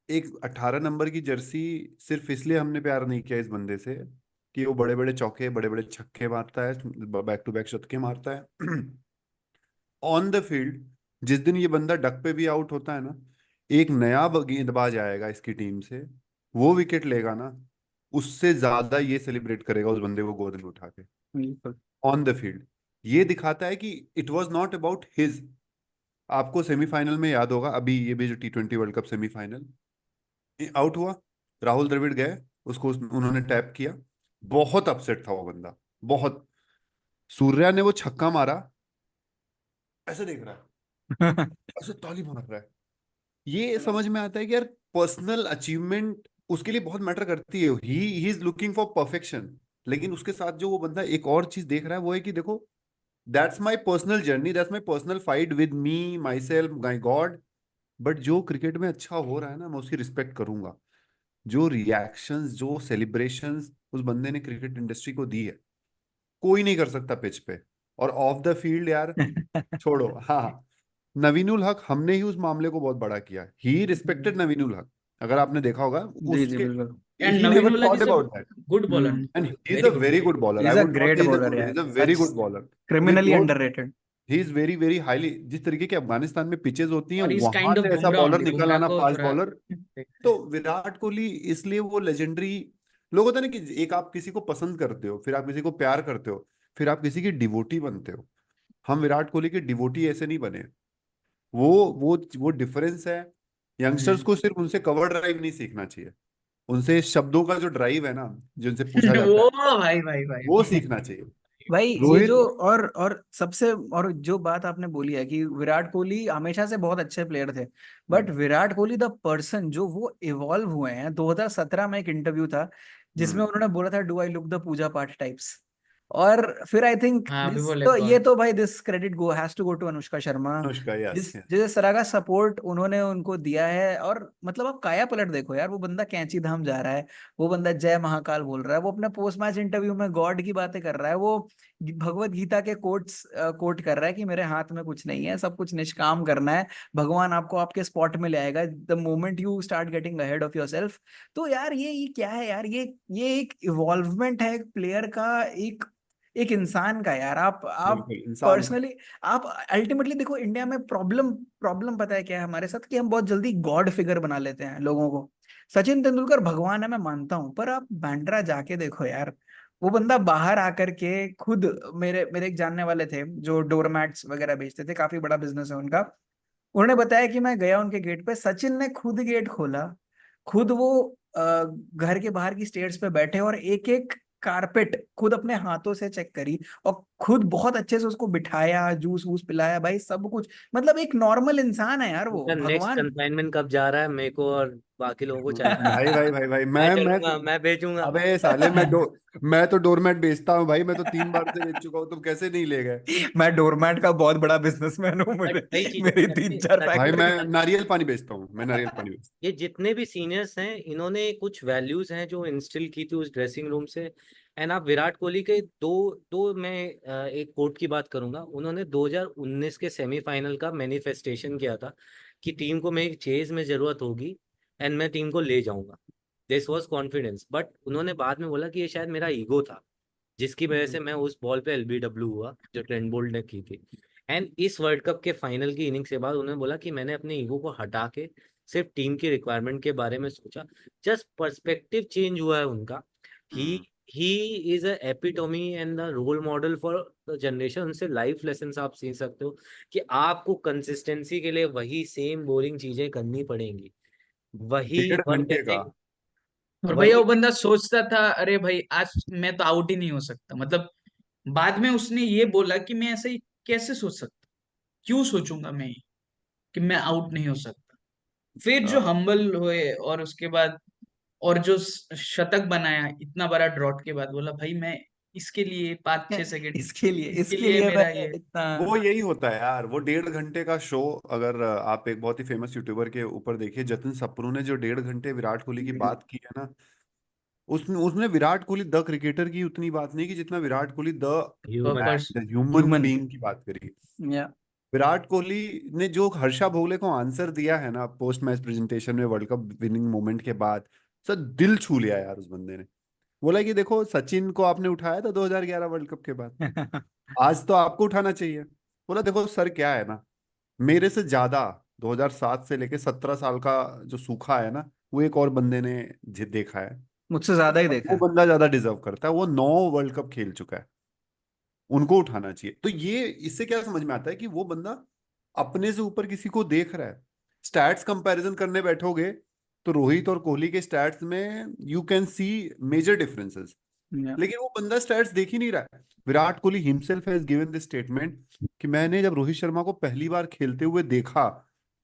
एक 18 नंबर की जर्सी, सिर्फ इसलिए हमने प्यार नहीं किया इस बंदे से कि वो बड़े बड़े चौके बड़े बड़े छक्के मारता है, बैक टू बैक शतके मारता है। ऑन द फील्ड जिस दिन ये बंदा डक पे भी आउट होता है ना, एक नया गेंदबाज आएगा इसकी टीम से, वो विकेट लेगा ना, उससे ज्यादा ये सेलिब्रेट करेगा उस बंदे को गोद में उठा के बिल्कुल। On the field. ये दिखाता है कि it was not about his. आपको सेमीफाइनल में याद होगा, अभी ये भी जो T20 World cup semifinal out हुआ, राहुल द्रविड़ गए, उसको उन्होंने टैप किया, बहुत अपसेट था वो बंदा, बहुत। सूर्या ने वो छक्का मारा, ऐसे देख रहा है, ऐसे ताली मार रहा है। ये समझ में आता है कि यार पर्सनल अचीवमेंट उसके लिए बहुत मैटर करती है, he is looking for perfection. लेकिन उसके साथ जो वो बंदा एक और चीज देख रहा है वो है कि देखो, that's my personal journey, that's my personal fight with me my self my God, but जो क्रिकेट में अच्छा हो रहा है ना, मैं उसकी रिस्पेक्ट करूंगा। जो रिएक्शंस, जो सेलिब्रेशंस उस बंदे ने क्रिकेट इंडस्ट्री को दी है, कोई नहीं कर सकता पिच पे और ऑफ द फील्ड यार, छोड़ो। हाँ, नवीनुल हक, हमने ही उस मामले को बहुत बड़ा किया, ही रिस्पेक्टेड नवीनुल हक, अगर आपने देखा होगा जी जी उसके, बिल्कुल। And he never Naveen Ullah thought is a about that, good bowler, and he is very a good very bowler. good bowler. I is a would not great say he's a bowler good, यार, he's a very such good bowler with criminally those, underrated. he is very very highly, जिस तरीके के अफगानिस्तान में पिचेस होती हैं और इज वहां काइंड ऑफ से ऐसा बुमराह बॉलर ओनली, निकल बुमराह आना, को फास्ट थोड़ा बॉलर। देखते तो हैं। विराट कोहली इसलिए वो लेजेंडरी, लोग होता है ना कि एक आप किसी को पसंद करते हो, फिर आप किसी को प्यार करते हो, फिर आप किसी की डिवोटी बनते हो। हम विराट कोहली के डिवोटी ऐसे नहीं बने। वो वो डिफरेंस है। यंगस्टर्स को सिर्फ उनसे कवर ड्राइव नहीं सीखना चाहिए, उनसे शब्दों का जो ड्राइव है ना, जिनसे पूछा जाता वो है, भाई भाई भाई वो सीखना चाहिए। भाई ये जो, रोहित, और सबसे, और जो बात आपने बोली है कि विराट कोहली हमेशा से बहुत अच्छे प्लेयर थे, but Virat Kohli the person जो वो इवॉल्व हुए हैं, 2017 में एक इंटरव्यू था जिसमें हम्म, उन्होंने बोला था डू आई लुक द पूजा पाठ टाइप्स। और फिर आई थिंक हाँ अभी दिस, बोले तो ये बहुत। तो भाई this credit go has to go to Anushka Sharma, Anushka, yes. जिस तरह का सपोर्ट उन्होंने उनको दिया है। और मतलब आप काया पलट देखो यार, वो बंदा कैंची धाम जा रहा है, वो बंदा जय महाकाल बोल रहा है, वो अपने पोस्ट मैच इंटरव्यू में गॉड की बातें कर रहा है, वो भगवत गीता के कोट्स कोट कर रहा है कि मेरे हाथ में कुछ नहीं है, सब कुछ निष्काम करना है, भगवान आपको आपके स्पॉट में ले आएगा the moment you start getting ahead of yourself. तो यार ये क्या है यार, ये एक इवॉल्वमेंट है एक प्लेयर का, एक एक इंसान का यार। आप बिल्कुल इंसान। पर्सनली, आप अल्टीमेटली देखो, इंडिया में प्रॉब्लम प्रॉब्लम पता है क्या है हमारे साथ, कि हम बहुत जल्दी गॉड फिगर बना लेते हैं लोगों को। सचिन तेंदुलकर भगवान है मैं मानता हूं, पर आप बांद्रा जाके देखो यार, वो बंदा बाहर आकर के खुद, मेरे मेरे एक जानने वाले थे जो डोरमैट्स वगैरह बेचते थे, काफी बड़ा बिजनेस है उनका। उन्होंने बताया कि मैं गया उनके गेट पे, सचिन ने खुद गेट खोला, खुद वो घर के बाहर की स्टेयर्स पे बैठे और एक एक कारपेट खुद अपने हाथों से चेक करी, और खुद बहुत अच्छे से उसको बिठाया, जूस वूस पिलाया, भाई सब कुछ। मतलब एक नॉर्मल इंसान है यार, वो उनका नेक्स्ट भगवान। कंसाइनमेंट कब जा रहा है, मेरे को और बाकी लोगों को चाहिए। भाई भाई भाई भाई, मैं मैं चलूंगा, मैं भेजूंगा। अबे साले, मैं तो डोरमेट बेचता हूँ भाई, मैं तो 3 बार से बेच चुका हूँ, तुम कैसे नहीं ले गए? मैं डोरमैट का बहुत बड़ा बिजनेसमैन हूँ, बट मेरे वही चीज है, मेरी 3-4 भाई फैक्ट्री। मैं नारियल पानी बेचता हूँ, मैं नारियल पानी बेचता ये जितने भी सीनियर्स हैं, इन्होंने कुछ वैल्यूज हैं जो इंस्टिल की थी उस ड्रेसिंग रूम से। एंड आप विराट कोहली के दो दो मैं एक कोट की बात करूंगा। उन्होंने 2019 के सेमीफाइनल का मैनिफेस्टेशन किया था कि टीम को मेरी चेज में जरूरत होगी एंड मैं टीम को ले जाऊंगा। This was confidence. बट उन्होंने बाद में बोला कि ये शायद मेरा ईगो था जिसकी वजह से मैं उस बॉल पे एलबीडब्ल्यू हुआ जो ट्रेंट बोल्ट ने की थी। एंड इस वर्ल्ड कप के फाइनल की इनिंग्स के बाद उन्होंने बोला कि मैंने अपने ईगो को हटा के सिर्फ टीम की रिक्वायरमेंट के बारे में सोचा। जस्ट पर्सपेक्टिव चेंज हुआ है उनका। ही हूँ। He is a epitome and the role model for the generation. उनसे लाइफ लेसन आप सीख सकते हो कि आपको कंसिस्टेंसी के लिए वही सेम बोरिंग चीजें करनी पड़ेंगी, वही 1.5 वर्क घंटे का, एथिक। और वही भैया वो बंदा सोचता था अरे भाई आज मैं तो आउट ही नहीं हो सकता, मतलब बाद में उसने ये बोला कि मैं ऐसे ही कैसे सोच सकता, क्यों सोचूंगा मैं ये कि मैं आउट नहीं हो सकता। फिर जो हम्बल हुए और उसके बाद और जो शतक बनाया इतना बड़ा ड्रॉट के बाद, बोला भाई मैं इसके लिए 5-6 सेकंड, इसके इसके लिए लिए मेरा मैं ये इतना। वो यही होता है यार, वो 1.5 घंटे का शो। अगर आप एक बहुत ही फेमस यूट्यूबर के ऊपर देखिए, जतिन सप्रू ने जो 1.5 घंटे विराट कोहली की बात की है ना, उसने उसने विराट कोहली द क्रिकेटर की उतनी बात नहीं की जितना Virat Kohli the human. Person. Man, human human. Being की बात करी। या विराट कोहली ने जो हर्षा भोगले को आंसर दिया है ना पोस्ट मैच प्रेजेंटेशन में वर्ल्ड कप विनिंग मोमेंट के बाद, सर दिल छू लिया यार उस बंदे ने। बोला कि देखो सचिन को आपने उठाया था 2011 वर्ल्ड कप के बाद, आज तो आपको उठाना चाहिए। बोला देखो सर क्या है ना, मेरे से ज्यादा 2007 से लेके 17 साल का जो सूखा है ना, वो एक और बंदे ने देखा है। मुझसे ज्यादा ही देखा वो है। बंदा ज्यादा डिजर्व करता है, वो 9 वर्ल्ड कप खेल चुका है, उनको उठाना चाहिए। तो ये इससे क्या समझ में आता है कि वो बंदा अपने से ऊपर किसी को देख रहा है। स्टैट्स कंपैरिजन करने बैठोगे तो रोहित और कोहली के स्टैट्स में you can see major differences, yeah लेकिन वो बंदा स्टैट्स देख ही नहीं रहा है। Virat Kohli himself has given this statement कि मैंने जब रोहित शर्मा को पहली बार खेलते हुए देखा,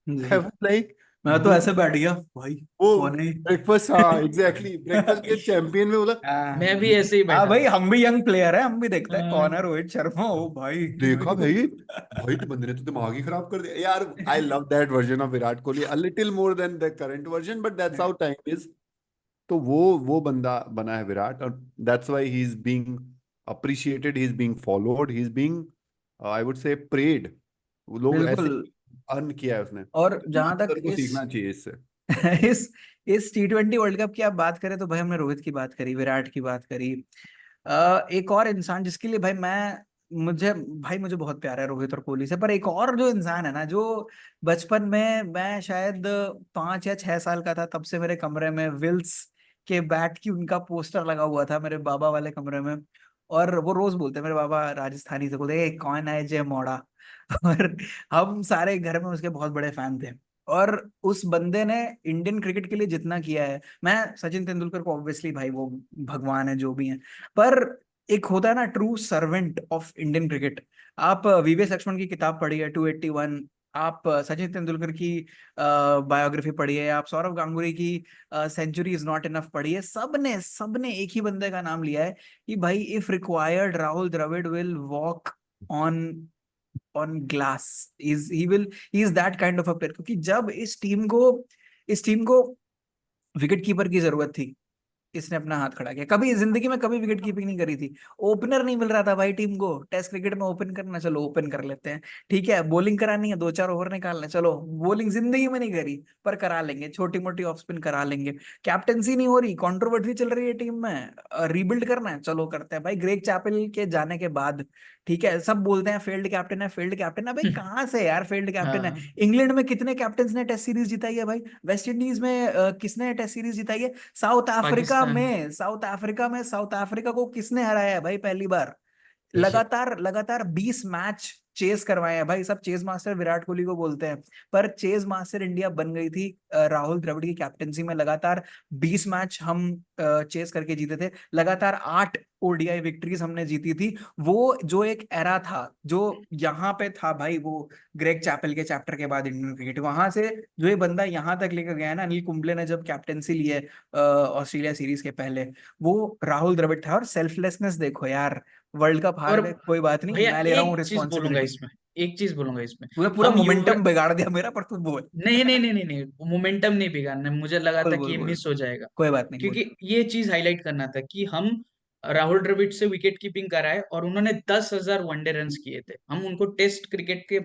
आई जी, वाज लाइक मैं तो ऐसे बैठ गया भाई, वो कौन है ब्रेकफास्ट, हाँ एग्जैक्टली, ब्रेकफास्ट के चैंपियन में बोला हाँ। मैं भी ऐसे ही हाँ बैठा भाई, था। हम भी यंग प्लेयर है, हम भी देखते हैं कौन है हाँ, रोहित शर्मा, ओ भाई। देखा भाई, भाई तो बंदे ने तो दिमाग ही खराब कर दिया यार। I love that version of Virat Kohli a little more than the current version, but that's how time is. तो वो बंदा बना है विराट, और that's why he is being appreciated, he is being followed, he is being I would say praised. वो लोग ऐसे बिल्कुल। अर्न किया है उसने। और जहां तक सर को सीखना चाहिए इससे। इस इस T20 वर्ल्ड कप की आप बात करें तो भाई हमने रोहित की बात करी, विराट की बात करी। एक और इंसान जिसके लिए भाई मुझे बहुत प्यार है रोहित और कोहली से, पर एक और जो इंसान है ना, जो बचपन में मैं शायद 5 या 6 साल का था, तब से मेरे कमरे में विल्स के बैट की उनका पोस्टर लगा हुआ था, मेरे बाबा वाले कमरे में। और वो रोज बोलते, मेरे बाबा राजस्थानी से बोलते, "ए, कौन है जय मोड़ा?" और हम सारे घर में उसके बहुत बड़े फैन थे। और उस बंदे ने इंडियन क्रिकेट के लिए जितना किया है, मैं सचिन तेंदुलकर को ऑब्वियसली भाई वो भगवान है जो भी है, पर एक होता है ना true servant of Indian cricket. आप वीवीएस लक्ष्मण की किताब पढ़ी है 281, आप सचिन तेंदुलकर की बायोग्राफी पढ़ी है, आप सौरव गांगुली की सेंचुरी इज नॉट इनफ पढ़ी है, सबने एक ही बंदे का नाम लिया है कि भाई if required Rahul Dravid will walk on glass. Is he will he is that kind of a player, क्योंकि जब इस टीम को विकेट कीपर की जरूरत थी, इसने अपना हाथ खड़ा किया। कभी जिंदगी में कभी विकेट कीपिंग नहीं करी थी, ओपनर नहीं मिल रहा था भाई टीम को। टेस्ट क्रिकेट में ओपन करना, चलो ओपन कर लेते हैं, ठीक है। बॉलिंग करानी है, 2-4 ओवर निकालना है, चलो बॉलिंग जिंदगी में नहीं करी पर करा लेंगे, छोटी मोटी ऑफ स्पिन करा लेंगे। कैप्टेंसी नहीं हो रही, कंट्रोवर्सी चल रही है टीम में, रीबिल्ड करना है, चलो करते हैं भाई। ग्रेग चैपल के जाने के बाद, ठीक है, सब बोलते हैं फेल्ड कैप्टन है, फेल्ड कैप्टन है, भाई कहाँ से यार फेल्ड कैप्टन है? हाँ, इंग्लैंड में कितने कैप्टन्स ने टेस्ट सीरीज जिताई है भाई? वेस्ट इंडीज में किसने टेस्ट सीरीज जिताई है? पाकिस्तान। साउथ अफ्रीका को किसने हराया है भाई पहली बार? एशिया। लगातार लगातार 20 मैच चेस करवाए हैं भाई। सब चेस मास्टर विराट कोहली को बोलते हैं, पर चेस मास्टर इंडिया बन गई थी राहुल द्रविड़ की कैप्टेंसी में। लगातार 20 मैच हम चेस करके जीते थे, लगातार 8 ओडीआई विक्ट्रीज हमने जीती थी। वो जो एक एरा था, जो यहाँ पे था भाई, वो ग्रेग चैपल के चैप्टर के बाद इंडियन क्रिकेट, वहां से जो ये बंदा यहाँ तक लेकर गया है ना, अनिल कुंबले ने जब कैप्टेंसी ली है ऑस्ट्रेलिया सीरीज के पहले, वो राहुल द्रविड़ था। और सेल्फलेसनेस देखो यार, वर्ल्ड कप हार और गए कोई बात नहीं, भैया मैं ले रहा हूँ एक चीज बोलूंगा रिस्पॉन्सिबिलिटी। इसमें, एक चीज बोलूंगा इसमें। तूने पूरा हम मोमेंटम युवराज, बिगाड़ दिया मेरा, पर तू बोल। नहीं नहीं नहीं नहीं नहीं, मोमेंटम नहीं बिगाड़ना, मुझे लगा बोल था बोल कि ये बोल, मिस हो जाएगा। कोई बात नहीं, बोल। क्योंकि ये चीज हाईलाइट करना था कि हम राहुल द्रविड़ से विकेट कीपिंग कराए और उन्होंने 10,000 वनडे रन किए थे, हम उनको टेस्ट क्रिकेट के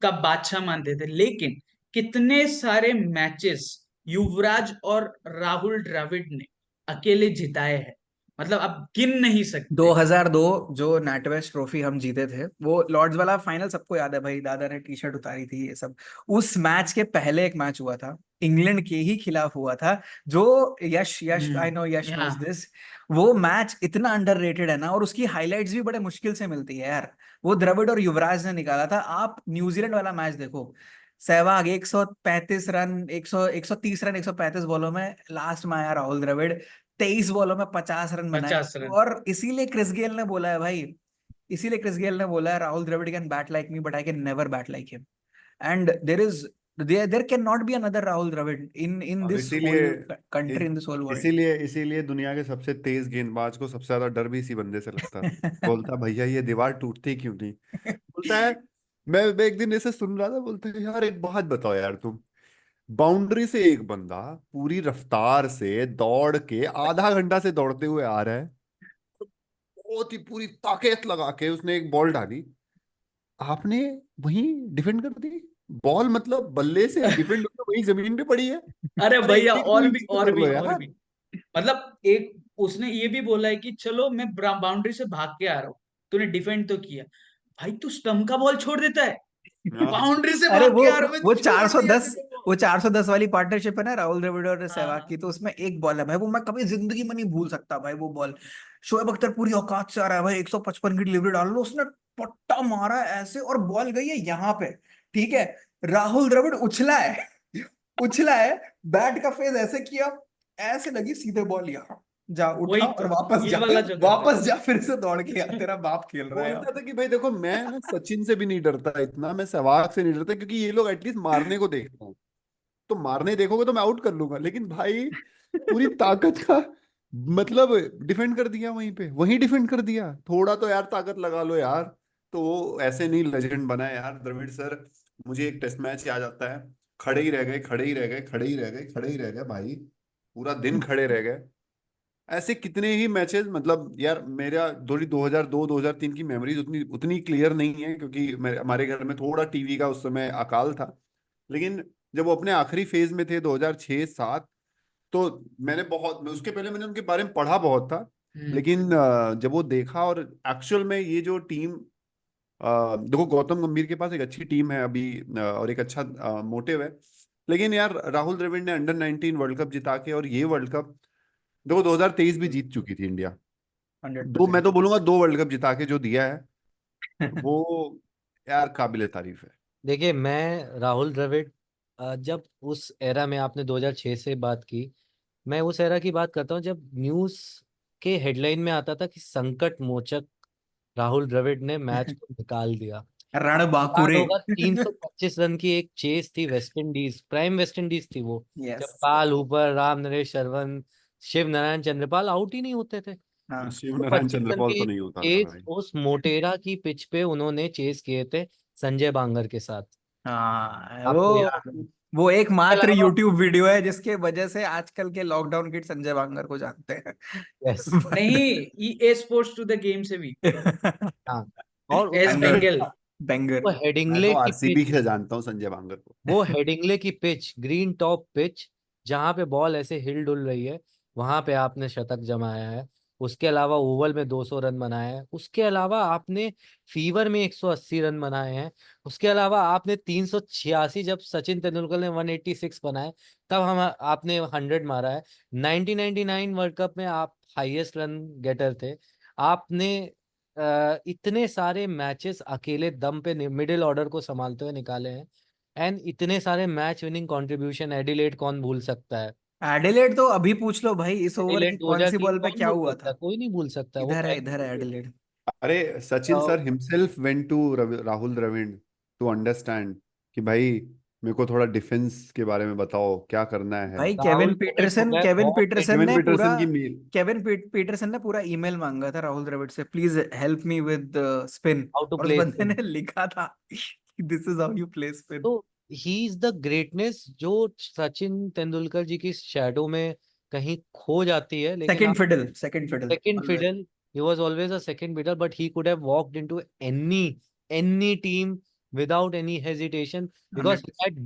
का बादशाह मानते थे, लेकिन कितने सारे मैचेस युवराज और राहुल द्रविड़ ने अकेले जिताए हैं, मतलब आप गिन नहीं सकते। 2002 जो नैटवेस्ट ट्रॉफी हम जीते थे, वो लॉर्ड्स वाला फाइनल सबको याद है भाई, दादा ने टी शर्ट उतारी थी ये सब। उस मैच के पहले एक मैच हुआ था, इंग्लैंड के ही खिलाफ हुआ था, जो यश यश आई नो यश या नोज दिस। वो मैच इतना अंडररेटेड है ना, और उसकी हाइलाइट्स भी बड़े मुश्किल से मिलती है यार। वो द्रविड़ और युवराज ने निकाला था। आप न्यूजीलैंड वाला मैच देखो, सहवाग 135 रन, 130 रन 135 बॉलों में लास्ट में आया राहुल द्रविड़, 23 बॉलों में 50 रन बनाए। 50 रन। और इसीलिए क्रिस गेल ने बोला है भाई, इसीलिए क्रिस गेल ने बोला है Rahul Dravid can bat like me but I can never bat like him, and there cannot be another Rahul Dravid in और this इसीलिए whole country, in this whole world. इसीलिए इसीलिए दुनिया के सबसे तेज गेंदबाज को सबसे ज्यादा डर भी इसी बंदे से लगता था। बोलता भैया ये दीवार टूटती क्यों नहीं। बोलता है मैं एक दिन ऐसे सुन रहा था, बोलते हैं यार एक बात बताओ यार, तुम बाउंड्री से एक बंदा पूरी रफ्तार से दौड़ के आधा घंटा से दौड़ते हुए आ रहा है, बहुत ही पूरी ताकत लगा के उसने एक बॉल डाली, आपने वहीं डिफेंड कर दी। बॉल मतलब बल्ले से डिफेंड होकर वहीं जमीन पे पड़ी है। अरे अरे भैया एक और तो भी इससे और कर भी लो और यार। भी, मतलब एक उसने ये भी बोला है कि चलो मैं बाउंड्री से भाग के आ रहा हूँ, तूने डिफेंड तो किया, भाई तू स्टंप का बॉल छोड़ देता है, हाँ, बाउंड्री से अरे भाग के आ रहा हूँ मैं, वो छोड़ दिया 410 मैंने वो 410 वाली पार्टनरशिप है ना राहुल द्रविड़ और सहवाग हाँ की, तो उसमें एक बॉल है भाई, वो मैं कभी जिंदगी में नहीं भूल सकता भाई। वो बॉल शोएब अख्तर पूरी औकात से आ रहा है भाई, 155 की डिलीवरी डाल लो, उसने पट्टा मारा है ऐसे और बॉल गई है यहाँ पे, ठीक है। राहुल द्रविड़ उछला है, उछला है, बैट का फेस ऐसे किया, ऐसे लगी सीधे बॉल यहाँ, जा उठा वही और तो, वापस ये जा, वाला जो कर रहा है। वापस जा, फिर से दौड़ के आ, तेरा बाप खेल रहा है बोलता यहाँ। था कि भाई देखो मैं ना सचिन से भी नहीं डरता इतना, मैं सहवाग से नहीं डरता, क्योंकि ये लोग एटलीस्ट मारने को देखते हैं, तो मारने देखोगे तो मैं आउट कर लूंगा, लेकिन भाई पूरी ताकत का मतलब डिफेंड कर दिया वहीं पे, वहीं डिफेंड कर दिया, थोड़ा तो यार ताकत लगा लो यार। तो वो ऐसे नहीं लेजेंड बना है यार द्रविड़ सर। मुझे एक टेस्ट मैच याद आता है, खड़े ही रह गए, खड़े ही रह गए, खड़े ही रह गए, खड़े ही रह गए भाई, पूरा दिन खड़े रह गए। ऐसे कितने ही मैचेस, मतलब यार मेरा 2002 2003 की मेमोरीज उतनी उतनी क्लियर नहीं है, क्योंकि हमारे घर में थोड़ा टीवी का उस समय अकाल था। लेकिन जब वो अपने आखिरी फेज में थे 2006-07, तो उसके पहले मैंने उनके बारे में पढ़ा बहुत था। हम्म। लेकिन जब वो देखा और एक्चुअल में ये जो टीम, देखो गौतम गंभीर के पास एक अच्छी टीम है अभी, और एक अच्छा मोटिव है। लेकिन यार राहुल द्रविड़ ने अंडर 19 वर्ल्ड कप जिता के, और ये वर्ल्ड कप देखो 2023 भी जीत चुकी थी इंडिया, मैं 100%। तो बोलूंगा 2 वर्ल्ड कप जिता के जो दिया है वो यार काबिले तारीफ है। देखिए मैं राहुल द्रविड़, जब उस एरा में आपने 2006 से बात की, मैं उस एरा की बात करता हूँ जब न्यूज के हेडलाइन में आता था कि संकट मोचक राहुल द्रविड़ ने मैच को निकाल दिया। आपको याद रणबांकुरे। होगा 325 रन की एक चेस थी, West Indies, prime West Indies थी वो, जब यस। पाल हूपर, राम नरेश शर्वन, शिव नारायण चंद्रपाल आउट ही नहीं होते थे। हाँ शिव तो नारायण 25 रन चंद्रपाल की तो नहीं होता था चेस भाई। उस मोटेरा की पिच पे उन्होंने चेस किए थे संजय बांगर के साथ। हाँ, आपको याद है? वो इसके एकमात्र अलावा यूट्यूब वीडियो है जिसके वजह से आजकल के लॉकडाउन किड संजय बांगर को जानते हैं। यस, नहीं, ईए स्पोर्ट्स टू द गेम से भी, हाँ, और एस उसके बेंगर, बेंगल। अलावा बेंगर। वो मैं हेडिंगले तो की आरसीबी पिच, के जानता हूँ संजय बांगर को। वो हेडिंगले की पिच, ग्रीन टॉप पिच, जहां पे बॉल ऐसे हिल डुल रही है, वहां पे आपने शतक जमाया है। उसके अलावा ओवल में 200 रन बनाए हैं। उसके अलावा आपने फीवर में 180 रन बनाए हैं। उसके अलावा आपने 386, जब सचिन तेंदुलकर ने 186 बनाए तब हम आपने 100 मारा है। 1999 वर्ल्ड कप में आप हाईएस्ट रन गेटर थे। आपने इतने सारे मैचेस अकेले दम पे मिडिल ऑर्डर को संभालते हुए निकाले हैं, एंड इतने सारे मैच विनिंग कंट्रीब्यूशन। एडिलेड कौन भूल सकता है? एडिलेड तो अभी पूछ लो भाई, इस ओवर की एडिलेड कौन सी 2003 बॉल पे कौन क्या भूल हुआ सकता है? था। कोई नहीं भूल सकता, वो इधर है कैसे। एडिलेड। अरे Sachin sir himself went to Rahul Dravid to understand कि भाई मेरे को थोड़ा डिफेंस के बारे में बताओ, क्या करना है। भाई राहुल द्रविड़ को गए वॉक इन, केविन पीटरसन की मेल। केविन पीटरसन ने पूरा ईमेल मांगा था राहुल द्रविड़ से, please help me with spin, how to और उस प्ले बंदे स्पिन। ने लिखा था this is how you play spin. तो ही इज द ग्रेटनेस जो सचिन तेंदुलकर जी की शैडो में कहीं खो जाती है, लेकिन आप second fiddle second always. fiddle. He was always a second fiddle, but he could have walked into any team without any hesitation because he 100%। had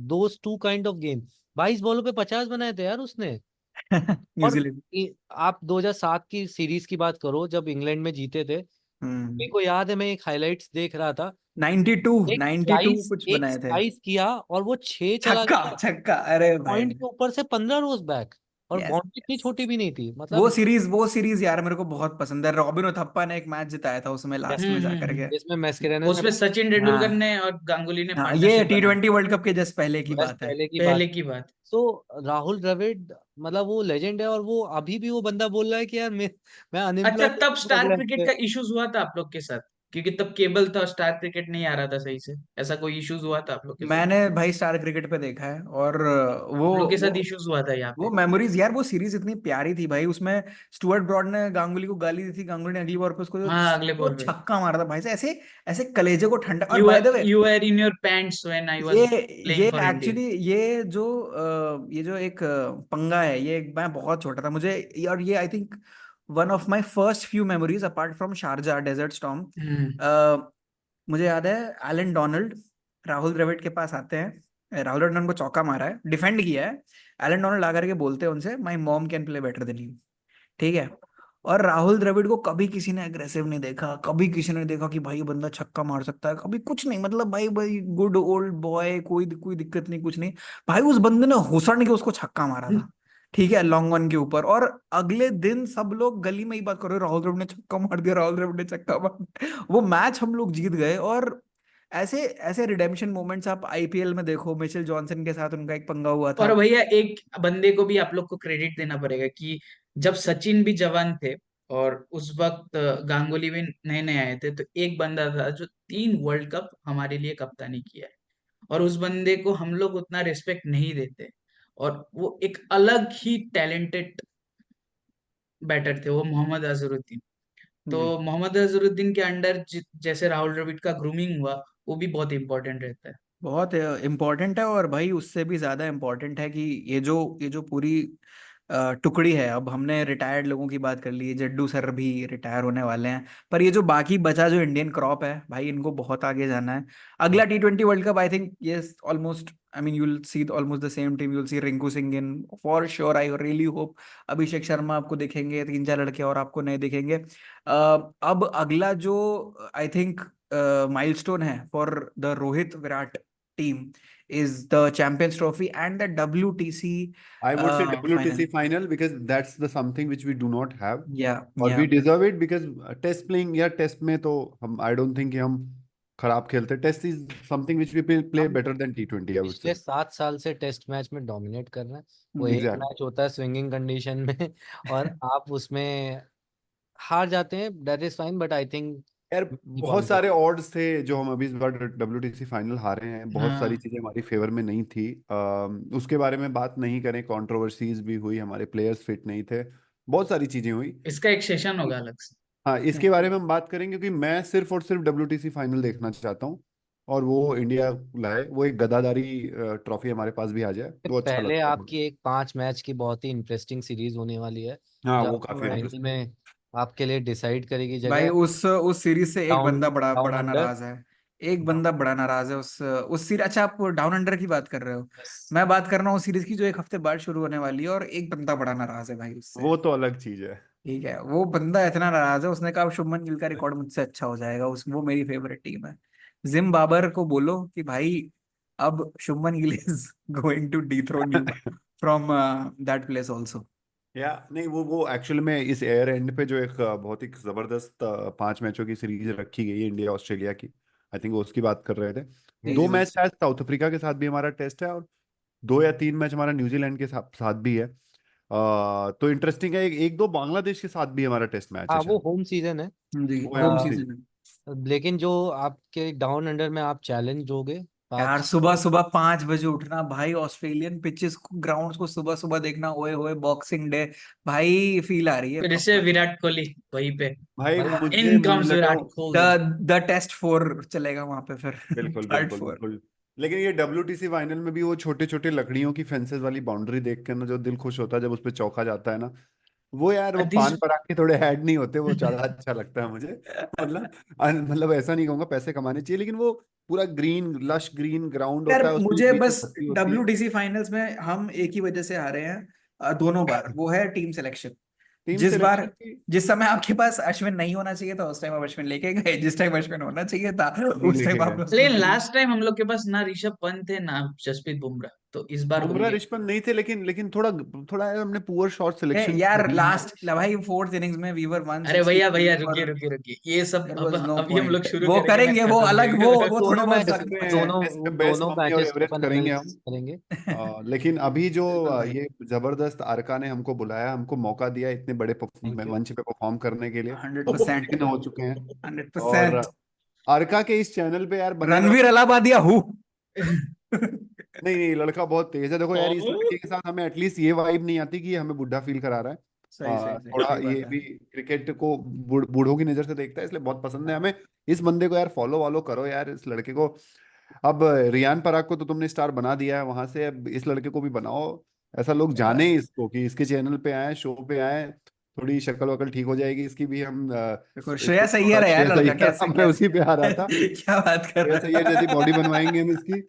those two kind of game. 22 बॉलों पे 50 बनाए थे यार उसने। और न्यूजीलैंड। आप 2007 की सीरीज की बात करो जब इंग्लैंड में जीते थे, मेरे को याद है मैं एक हाइलाइट्स देख रहा था, 92 92 कुछ एक बनाए थे। स्लाइस किया और वो 6 चला छक्का गया, छक्का, अरे भाई। पॉइंट के ऊपर से 15 रोज बैक। और यस बाउंड्री इतनी यस। छोटी भी नहीं थी, मतलब वो सीरीज यार मेरे को बहुत पसंद है। रॉबिन उथप्पा ने एक मैच जिताया था उसमें लास्ट में जाकर के। जिसमें मैस्केरेनस ने उसमें सचिन तेंदुलकर हाँ ने और गांगुली ने हाँ, ये पार्टनरशिप बनाई। T20 वर्ल्ड कप के जस्ट पहले की बस बात है। पहले की बात। पहले की बात। तो राहुल द्रविड़ मतलब वो लेजेंड है, और वो अभी भी वो बंदा बोल रहा है कि यार मैं अच्छा, अनएम्प्लॉयड तब हूँ स्टार अगले क्रिकेट हफ्ते। का इश्यूज हुआ था आप लोग के साथ? क्योंकि तब केबल था, स्टार क्रिकेट नहीं आ रहा था सही से। ऐसा कोई इश्यूज हुआ था आप लोग के साथ? मैंने भाई स्टार क्रिकेट पे देखा है, और वो हम लोग के साथ वो इश्यूज हुआ था यहाँ वो पे। मेमोरीज यार, वो सीरीज इतनी प्यारी थी भाई। उसमें स्टुअर्ट ब्रॉड ने गांगुली को गाली दी थी, गांगुली ने अगली बार पे उसको जो हाँ, अगले वो बॉल पे। छक्का मारा था भाई से, ऐसे ऐसे कलेजे को ठंडा। और you by the way, you are in your pants when I ये वाज प्लेइंग ये फॉर इंडिया। एक्चुअली ये जो एक पंगा है, ये मैं बहुत छोटा था मुझे, और ये I think one of my first few memories apart from Sharjah Desert Storm. Hmm. मुझे याद है एलन डोनाल्ड राहुल द्रविड़ के पास आते हैं। राहुल द्रविड़ ने उनको चौका मारा है, डिफेंड किया है। एलन डोनाल्ड आकर के बोलते हैं उनसे, my mom can play better than you. ठीक है। और राहुल द्रविड़ को कभी किसी ने अग्रेसिव नहीं देखा, कभी किसी ने देखा कि भाई ये बंदा छक्का मार सकता है, कभी कुछ नहीं। मतलब भाई भाई गुड ओल्ड बॉय, कोई कोई दिक्कत नहीं, कुछ नहीं। भाई उस बंदे ने हुसड़ के उसको छक्का मारा था, ठीक है, लॉन्ग वन के ऊपर। और अगले दिन सब लोग गली में ही बात कर रहे, राहुल द्रविड़ ने छक्का मार दिया, राहुल द्रविड़ ने छक्का मार दिया। वो मैच हम लोग जीत गए। और ऐसे ऐसे रिडेम्पशन मोमेंट्स आप आईपीएल में देखो, मिचेल जॉनसन के साथ उनका एक पंगा हुआ था। और भैया एक बंदे को भी आप लोग को क्रेडिट देना पड़ेगा कि जब सचिन भी जवान थे और उस वक्त गांगुली भी नए नए आए थे, तो एक बंदा था जो 3 वर्ल्ड कप हमारे लिए कप्तानी किया है। और उस बंदे को हम लोग उतना रिस्पेक्ट नहीं देते। और वो एक अलग ही टैलेंटेड बैटर थे, वो मोहम्मद अजहरुद्दीन। तो जी, मोहम्मद अजहरुद्दीन के अंडर जैसे राहुल द्रविड़ का ग्रूमिंग हुआ, वो भी बहुत इंपॉर्टेंट रहता है। बहुत इम्पोर्टेंट है। और भाई उससे भी ज्यादा इम्पोर्टेंट है कि ये जो पूरी टुकड़ी है। अब हमने रिटायर्ड लोगों की बात कर ली, जड्डू सर भी रिटायर होने वाले हैं, पर ये जो बाकी बचा जो इंडियन क्रॉप है भाई, इनको बहुत आगे जाना है। अगला T20 World Cup I think ये almost, I mean you will see almost the same team. You will see Rinku Singh in for sure, I really hope. Abhishek Sharma आपको दिखेंगे, 3-4 लड़के और आपको नए दिखेंगे। अब अगला जो आई थिंक माइलस्टोन है for the Rohit Virat team is the Champions Trophy and the WTC I would say WTC final. final because that's the something which we do not have Yeah, और yeah. we deserve it because test playing या टेस्ट में तो हम आई डोंट थिंक कि हम खराब खेलते। Test is something which we play हम better than T20 I would पिछले say। 7 साल से टेस्ट मैच में डोमिनेट कर रहे हैं। वो एक एग्जैक्ट। मैच होता है स्विंगिंग कंडीशन में और आप उसमें हार जाते हैं, that is fine, but I think यार कीप बहुत ऑन सारे ऑड्स थे जो हम अभी इस बार WTC फाइनल हारे हैं, बहुत सारी हाँ, चीजें हमारी फेवर में नहीं थी। उसके बारे में बात नहीं करें, कंट्रोवर्सीज भी हुई, हमारे प्लेयर्स फिट नहीं थे, बहुत सारी चीजें हुई। इसका एक सेशन होगा अलग से। हाँ, इसके बारे में हम बात करेंगे क्योंकि मैं सिर्फ और सिर्फ WTC फाइनल देखना चाहता हूँ और वो इंडिया लाए, वो एक गदादारी ट्रॉफी हमारे पास भी आ जाए तो अच्छा पहले लगता है। आपकी एक 5 मैच की बहुत ही इंटरेस्टिंग सीरीज होने वाली है, हाँ, जो वो काफी फाइनल इंटरेस्टिंग। में आपके लिए डिसाइड करेगी भाई जगह। उस सीरीज से एक डाउन बंदा बड़ा डाउन बड़ा अंडर। नाराज है। एक बंदा बड़ा नाराज है उस सीरीज। अच्छा, आप डाउन अंडर की बात कर रहे हो, यस। मैं बात कर रहा हूँ उस सीरीज की जो एक हफ्ते बाद शुरू होने वाली है। और एक बंदा बड़ा नाराज है भाई उससे। वो तो अलग चीज है। ठीक है, वो बंदा इतना नाराज है, उसने कहा अब शुभमन गिल का रिकॉर्ड मुझसे अच्छा हो जाएगा। वो मेरी फेवरेट टीम है। जिम बाबर को बोलो कि भाई अब Shubman Gill is going to dethrone you from that place also. Yeah नहीं, वो एक्चुअल में इस एयर एंड पे जो एक बहुत ही जबरदस्त 5 मैचों की सीरीज रखी गई है इंडिया ऑस्ट्रेलिया की, आई थिंक वो उसकी बात कर रहे थे। जी दो जी मैच बिल्कुल। शायद साउथ अफ्रीका के साथ भी हमारा टेस्ट है और 2 या 3 मैच हमारा न्यूजीलैंड के साथ भी है। तो इंटरेस्टिंग है, एक दो बांग्लादेश के साथ भी हमारा टेस्ट मैच है हाँ, वो शायद। होम सीजन है। जी, वो है होम होम आ, सीरीज। सीजन। लेकिन जो आपके डाउन अंडर में आप चैलेंज होगे यार 5। सुबह सुबह 5 बजे उठना भाई, ऑस्ट्रेलियन पिचेस को, ग्राउंड्स को सुबह सुबह देखना, ओए होए बॉक्सिंग डे। भाई फील आ रही है फिर से प्रॉपर। विराट कोहली वहीं पे। भाई मतलब मुझे इन कम्स लगा, Virat the Kohli. The test 4 चलेगा वहां पे फिर बिल्कुल पार्ट बिल्कुल 4। बिल्कुल। लेकिन ये WTC फाइनल में भी वो छोटे छोटे लकड़ियों की फेंसेस वाली बाउंड्री देख के ना जो दिल खुश होता है जब उस पे चौका जाता है ना, वो यार वो दिस पान पराग के थोड़े ऐड नहीं होते, वो ज्यादा अच्छा लगता है मुझे। मतलब मतलब ऐसा नहीं कहूंगा पैसे कमाने चाहिए, लेकिन वो पूरा ग्रीन लश ग्रीन ग्राउंड यार होता है, उसमें मुझे बीच में बस पत्ती होती है। WTC फाइनल्स में हम एक ही वजह से हारे हैं, दोनों बार, वो है टीम सिलेक्शन। टीम जिस बार, सिलेक्शन की जिस समय आपके पास अश्विन नहीं होना चाहिए था उस टाइम आप अश्विन लेके गए, जिस टाइम अश्विन होना चाहिए था नहीं उस टाइम लेके गए। आपने उसको लेकिन नहीं। लास्ट टाइम हम लोग के पास ना ऋषभ पंत थे ना जसप्रीत बुमराह। तो इस बार बुमराह होंगे। रिशपन नहीं थे, लेकिन थोड़ा थोड़ा यार हमने पुअर शॉट सिलेक्शन यार लास्ट भाई फोर्थ इनिंग्स में वी वर अरे भैया 160 रुकिए और रुकिए रुकिए, ये सब देयर अब वाज नो अभी हम लोग पॉइंट। शुरू वो करेंगे, मैच करेंगे, वो खत्म अलग, नहीं वो होगा। वो थोड़ा दोनों बहुत मैच इसमें दोनों इसमें बेस्ट दोनों मम्मी और मैचेस एवरेस्ट अपन करेंगे हम। एनालिसिस करेंगे। लेकिन अभी जो बिल्कुल भाई। ये जबरदस्त आरका ने हमको बुलाया, हमको मौका दिया इतने बड़े थैंक यू। मंच पे परफॉर्म करने के लिए, 100% दिन हो चुके हैं। और 100%। आरका के इस चैनल पे यार बने रहो। रणवीर अलाहाबादिया हूँ। नहीं नहीं, लड़का बहुत तेज है। देखो यार, इस लड़के के साथ हमें एटलीस्ट ये वाइब नहीं आती कि ये हमें बुढ़ा फील करा रहा है। सही सही सही थोड़ा सही ये बात है। भी क्रिकेट को बूढ़ों की नजर से देखता है, इसलिए बहुत पसंद है हमें। इस बंदे को यार फॉलो वॉलो करो यार, इस लड़के को। अब रियान पराग को तो तुमने स्टार बना दिया है वहां से, अब इस लड़के को भी बनाओ, ऐसा लोग सही बात जाने है। इसको कि इसके चैनल पे आए, शो पे आए। थोड़ी शक्ल वकल ठीक हो जाएगी इसकी भी। हम देखो इसको श्रेयस अय्यर थोड़ा है यार श्रेयस लड़का, अय्यर, कैसे मैं उसी पे आ रहा था। क्या बात कर श्रेयस रहा अय्यर जैसी बॉडी है। बनवाएंगे हम इसकी।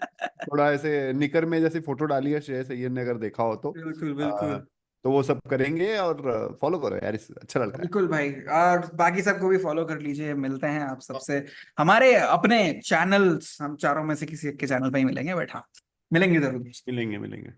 थोड़ा ऐसे निकर में जैसी फोटो डाली है श्रेयस अय्यर ने, अगर देखा हो तो। बिल्कुल आ, बिल्कुल तो वो सब करेंगे, और फॉलो करो यार, इस अच्छा लड़का है। बिल्कुल भाई। और बाकी सबको भी फॉलो कर लीजिए। मिलते हैं आप सबसे हमारे अपने चैनल्स, हम चारों में से किसी एक के चैनल पे ही मिलेंगे, बट हाँ मिलेंगे जरूर। मिलेंगे मिलेंगे।